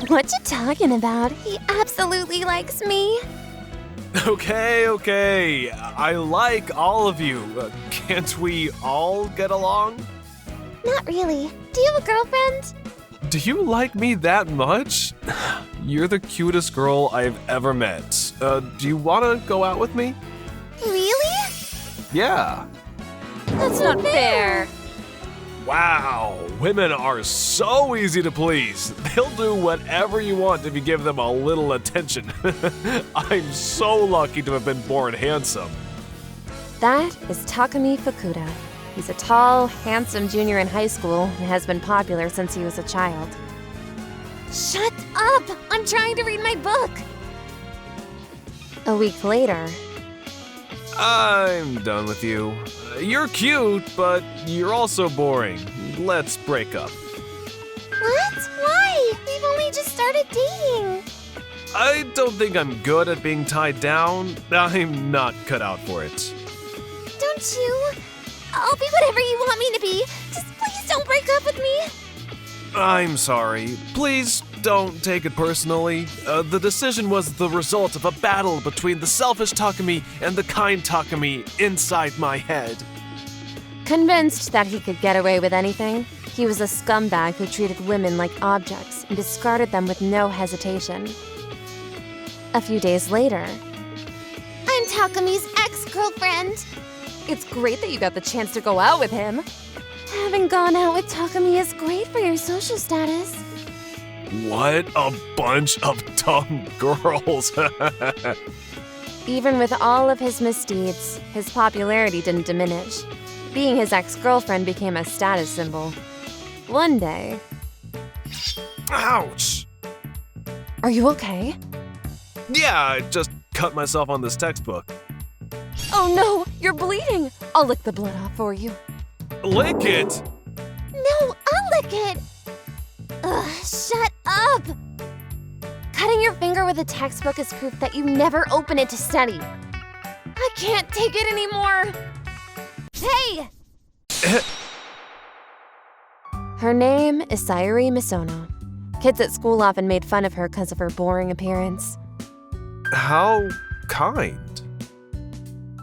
S2: What you talking about? He absolutely likes me.
S1: Okay. I like all of you. Can't we all get along?
S2: Not really. Do you have a girlfriend?
S1: Do you like me that much? You're the cutest girl I've ever met. Do you want to go out with me?
S2: Really?
S1: Yeah.
S2: That's not fair.
S1: Wow, women are so easy to please. They'll do whatever you want if you give them a little attention. I'm so lucky to have been born handsome.
S2: That is Takumi Fukuda. He's a tall, handsome junior in high school and has been popular since he was a child. Shut up! I'm trying to read my book! A week later,
S1: I'm done with you. You're cute, but you're also boring. Let's break up.
S2: what? Why? We've only just started dating.
S1: I don't think I'm good at being tied down. I'm not cut out for it.
S2: Don't you? I'll be whatever you want me to be. Just please don't break up with me.
S1: I'm sorry. Please don't take it personally. The decision was the result of a battle between the selfish Takumi and the kind Takumi inside my head.
S2: Convinced that he could get away with anything, he was a scumbag who treated women like objects and discarded them with no hesitation. A few days later, I'm Takumi's ex-girlfriend. It's great that you got the chance to go out with him. Having gone out with Takumi is great for your social status.
S1: What a bunch of dumb girls.
S2: Even with all of his misdeeds, his popularity didn't diminish. Being his ex-girlfriend became a status symbol. One day...
S1: Ouch!
S2: Are you okay?
S1: Yeah, I just cut myself on this textbook.
S2: Oh no, you're bleeding! I'll lick the blood off for you.
S1: Lick it!
S2: No, I'll lick it! Ugh, shut up! Cutting your finger with a textbook is proof that you never open it to study. I can't take it anymore! Hey! Her name is Sayuri Misono. Kids at school often made fun of her because of her boring appearance.
S1: How kind.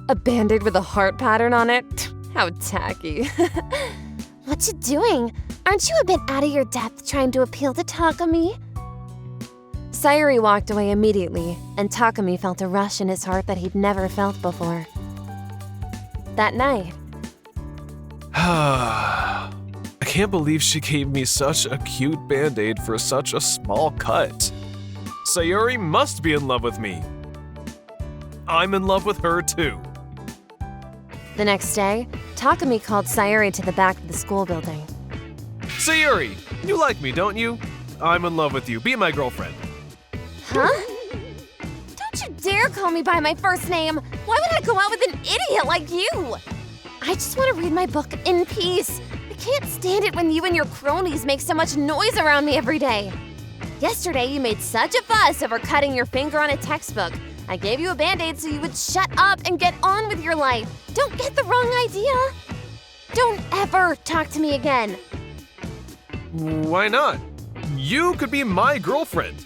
S2: A band-aid with a heart pattern on it? How tacky. What you doing? Aren't you a bit out of your depth trying to appeal to Takumi? Sayuri walked away immediately, and Takumi felt a rush in his heart that he'd never felt before. That night,
S1: I can't believe she gave me such a cute band-aid for such a small cut. Sayuri must be in love with me. I'm in love with her too.
S2: the next day, Takumi called Sayuri to the back of the school building.
S1: Sayuri, you like me, don't you? I'm in love with you. Be my girlfriend.
S2: Huh? Don't you dare call me by my first name! Why would I go out with an idiot like you? I just want to read my book in peace. I can't stand it when you and your cronies make so much noise around me every day. Yesterday, you made such a fuss over cutting your finger on a textbook. I gave you a band-aid so you would shut up and get on with your life. Don't get the wrong idea. Don't ever talk to me again.
S1: Why not? You could be my girlfriend.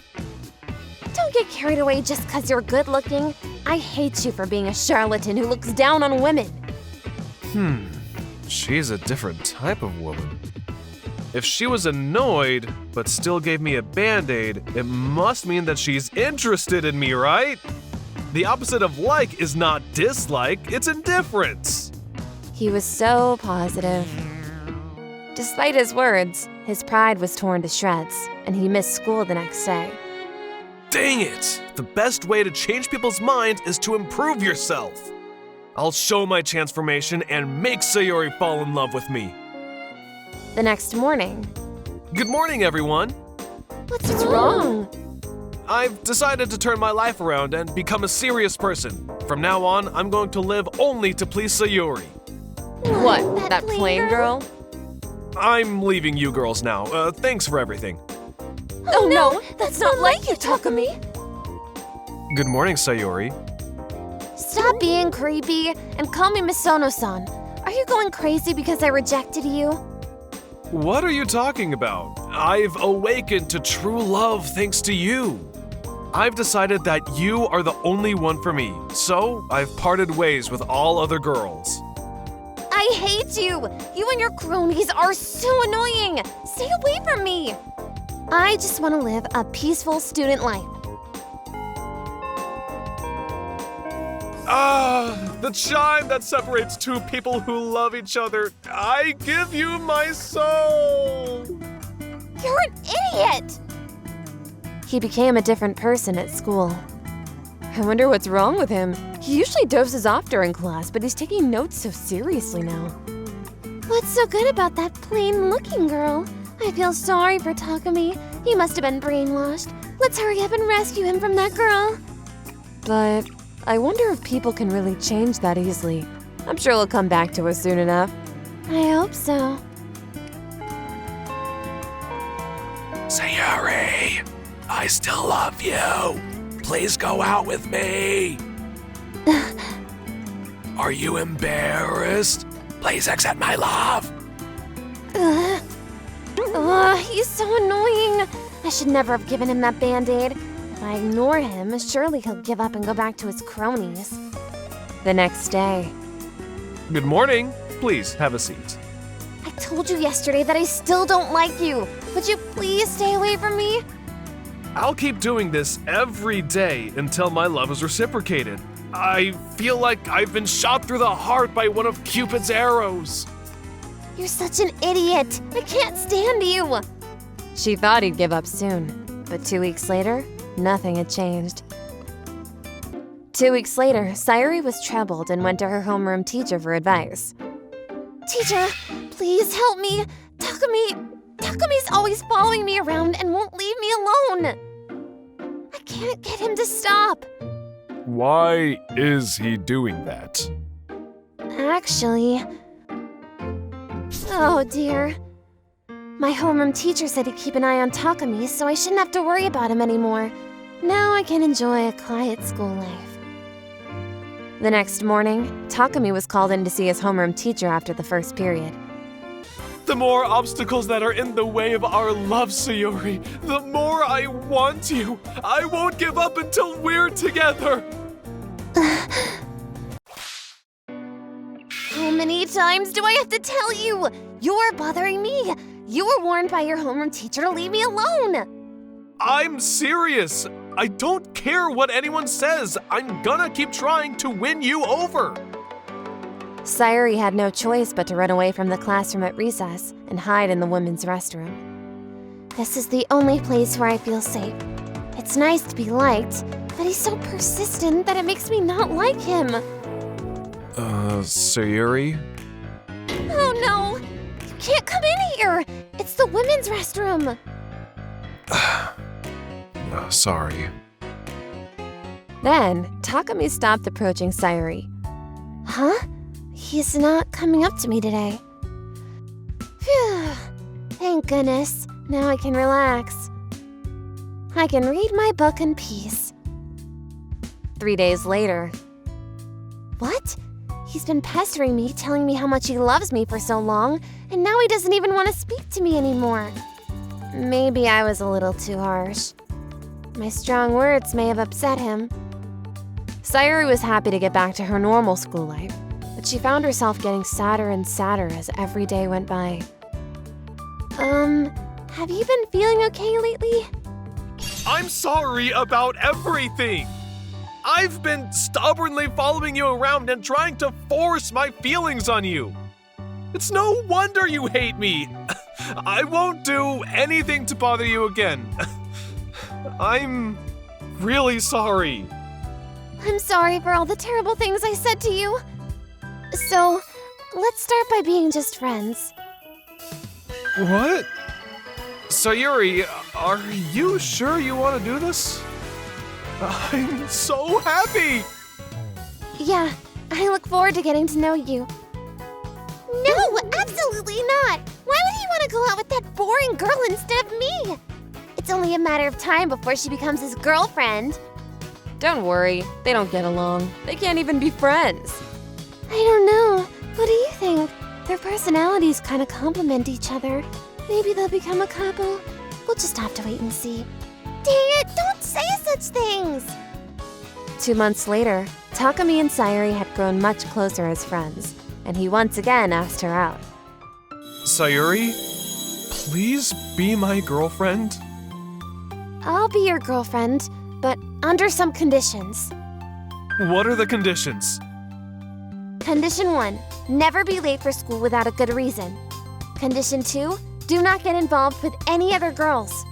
S2: Don't get carried away just because you're good-looking. I hate you for being a charlatan who looks down on women.
S1: She's a different type of woman. If she was annoyed, but still gave me a band-aid, it must mean that she's interested in me, right? The opposite of like is not dislike, it's indifference.
S2: He was so positive. Despite his words, his pride was torn to shreds, and he missed school the next day.
S1: Dang it! The best way to change people's minds is to improve yourself. I'll show my transformation and make Sayori fall in love with me.
S2: The next morning,
S1: Good morning, everyone.
S2: what's wrong?
S1: I've decided to turn my life around and become a serious person. From now on, I'm going to live only to please Sayori.
S2: What, that plain girl?
S1: I'm leaving you girls now. Thanks for everything.
S2: Oh no, that's not like you, Takumi.
S1: Good morning, Sayori.
S2: Stop being creepy and call me Misono-san. Are you going crazy because I rejected you?
S1: What are you talking about? I've awakened to true love thanks to you. I've decided that you are the only one for me, so I've parted ways with all other girls.
S2: I hate you! You and your cronies are so annoying! Stay away from me! I just want to live a peaceful student life.
S1: The chime that separates two people who love each other. I give you my soul.
S2: You're an idiot! He became a different person at school. I wonder what's wrong with him. He usually dozes off during class, but he's taking notes so seriously now. What's so good about that plain-looking girl? I feel sorry for Takumi. He must have been brainwashed. Let's hurry up and rescue him from that girl.
S9: But I wonder if people can really change that easily. I'm sure he'll come back to us soon enough.
S2: I hope so.
S3: Sayuri, I still love you. Please go out with me. Are you embarrassed? Please accept my love.
S2: He's so annoying. I should never have given him that Band-Aid. If I ignore him, surely he'll give up and go back to his cronies.
S9: The next day.
S1: Good morning. Please have a seat.
S2: I told you yesterday that I still don't like you. Would you please stay away from me?
S1: I'll keep doing this every day until my love is reciprocated. I feel like I've been shot through the heart by one of Cupid's arrows.
S2: You're such an idiot. I can't stand you.
S9: She thought he'd give up soon, but 2 weeks later, nothing had changed. 2 weeks later, Sayuri was troubled and went to her homeroom teacher for advice.
S2: Teacher, please help me. Takami's always following me around and won't leave me alone. I can't get him to stop.
S3: Why is he doing that?
S2: Actually... Oh dear. My homeroom teacher said to keep an eye on Takami, so I shouldn't have to worry about him anymore. Now I can enjoy a quiet school life.
S9: The next morning, Takami was called in to see his homeroom teacher after the first period.
S1: The more obstacles that are in the way of our love, Sayuri, the more I want you. I won't give up until we're together.
S2: How many times do I have to tell you? You're bothering me. You were warned by your homeroom teacher to leave me alone.
S1: I'm serious. I don't care what anyone says. I'm gonna keep trying to win you over.
S9: Sayuri had no choice but to run away from the classroom at recess and hide in the women's restroom.
S2: This is the only place where I feel safe. It's nice to be liked, but he's so persistent that it makes me not like him.
S3: Sayuri?
S2: Oh no! You can't come in here! It's the women's restroom!
S3: Sorry.
S9: Then, Takami stopped approaching Sayuri.
S2: Huh? He's not coming up to me today. Phew. Thank goodness. Now I can relax. I can read my book in peace.
S9: 3 days later.
S2: What? He's been pestering me, telling me how much he loves me for so long, and now he doesn't even want to speak to me anymore. Maybe I was a little too harsh. My strong words may have upset him.
S9: Sayuri was happy to get back to her normal school life, but she found herself getting sadder and sadder as every day went by.
S2: Have you been feeling okay lately?
S1: I'm sorry about everything. I've been stubbornly following you around and trying to force my feelings on you. It's no wonder you hate me. I won't do anything to bother you again. I'm really sorry.
S2: I'm sorry for all the terrible things I said to you. So, let's start by being just friends.
S1: What? Sayuri, are you sure you want to do this? I'm so happy!
S2: Yeah, I look forward to getting to know you. No, absolutely not! Why would he want to go out with that boring girl instead of me? It's only a matter of time before she becomes his girlfriend.
S9: Don't worry, they don't get along. They can't even be friends.
S2: I don't know. What do you think? Their personalities kind of complement each other. Maybe they'll become a couple. We'll just have to wait and see. Dang it, don't say such things!
S9: 2 months later, Takami and Sayuri had grown much closer as friends, and he once again asked her out.
S1: Sayuri, please be my girlfriend.
S2: I'll be your girlfriend, but under some conditions.
S1: What are the conditions?
S2: Condition 1, never be late for school without a good reason. Condition 2, do not get involved with any other girls.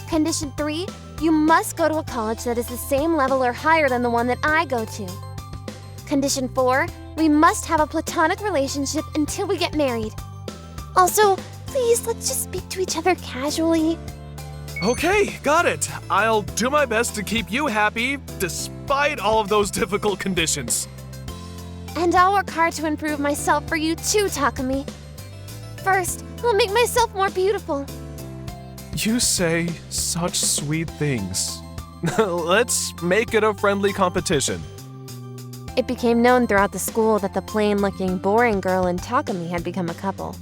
S2: Condition 3, you must go to a college that is the same level or higher than the one that I go to. Condition 4, we must have a platonic relationship until we get married. Also, please, let's just speak to each other casually.
S1: Okay, got it. I'll do my best to keep you happy despite all of those difficult conditions.
S2: And I'll work hard to improve myself for you too, Takumi. First, I'll make myself more beautiful.
S1: You say such sweet things. Let's make it a friendly competition.
S9: It became known throughout the school that the plain-looking, boring girl and Takumi had become a couple.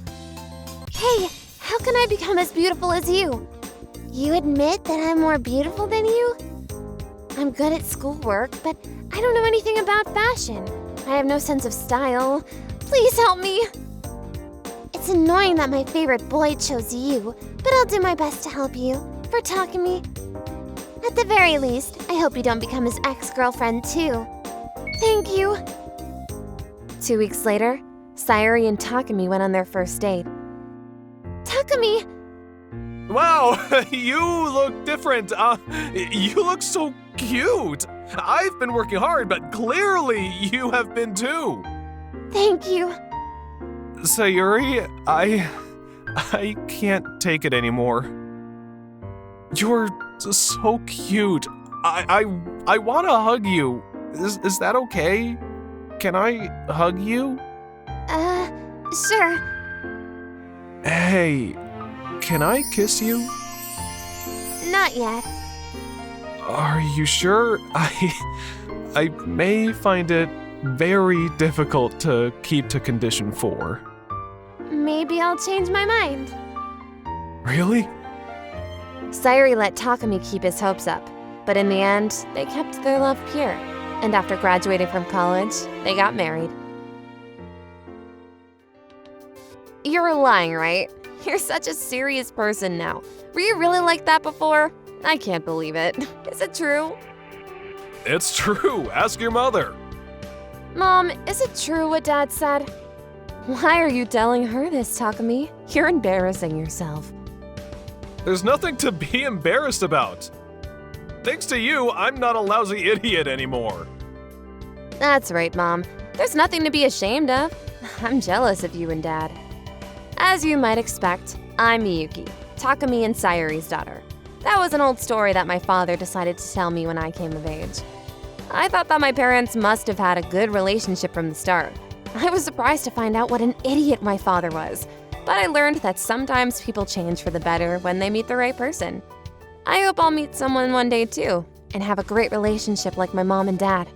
S2: Hey, how can I become as beautiful as you? You admit that I'm more beautiful than you? I'm good at schoolwork, but I don't know anything about fashion. I have no sense of style. Please help me. It's annoying that my favorite boy chose you, but I'll do my best to help you. For Takumi. At the very least, I hope you don't become his ex-girlfriend too. Thank you.
S9: 2 weeks later, Sayuri and Takumi went on their first date.
S2: Takumi!
S1: Wow, you look different. You look so cute. I've been working hard, but clearly you have been too.
S2: Thank you.
S1: Sayuri, I can't take it anymore. You're so cute. I want to hug you. Is that okay? Can I hug you?
S2: Sure.
S1: Hey, can I kiss you?
S2: Not yet.
S1: Are you sure? I may find it very difficult to keep to condition 4.
S2: Maybe I'll change my mind.
S1: Really?
S9: Sayuri let Takumi keep his hopes up, but in the end, they kept their love pure. And after graduating from college, they got married. You're lying, right? You're such a serious person now. Were you really like that before? I can't believe it. Is it true?
S1: It's true. Ask your mother.
S9: Mom, is it true what Dad said? Why are you telling her this, Takumi? You're embarrassing yourself.
S1: There's nothing to be embarrassed about. Thanks to you, I'm not a lousy idiot anymore.
S9: That's right, Mom. There's nothing to be ashamed of. I'm jealous of you and Dad. As you might expect, I'm Miyuki, Takumi and Sayuri's daughter. That was an old story that my father decided to tell me when I came of age. I thought that my parents must have had a good relationship from the start. I was surprised to find out what an idiot my father was, but I learned that sometimes people change for the better when they meet the right person. I hope I'll meet someone one day too, and have a great relationship like my mom and dad.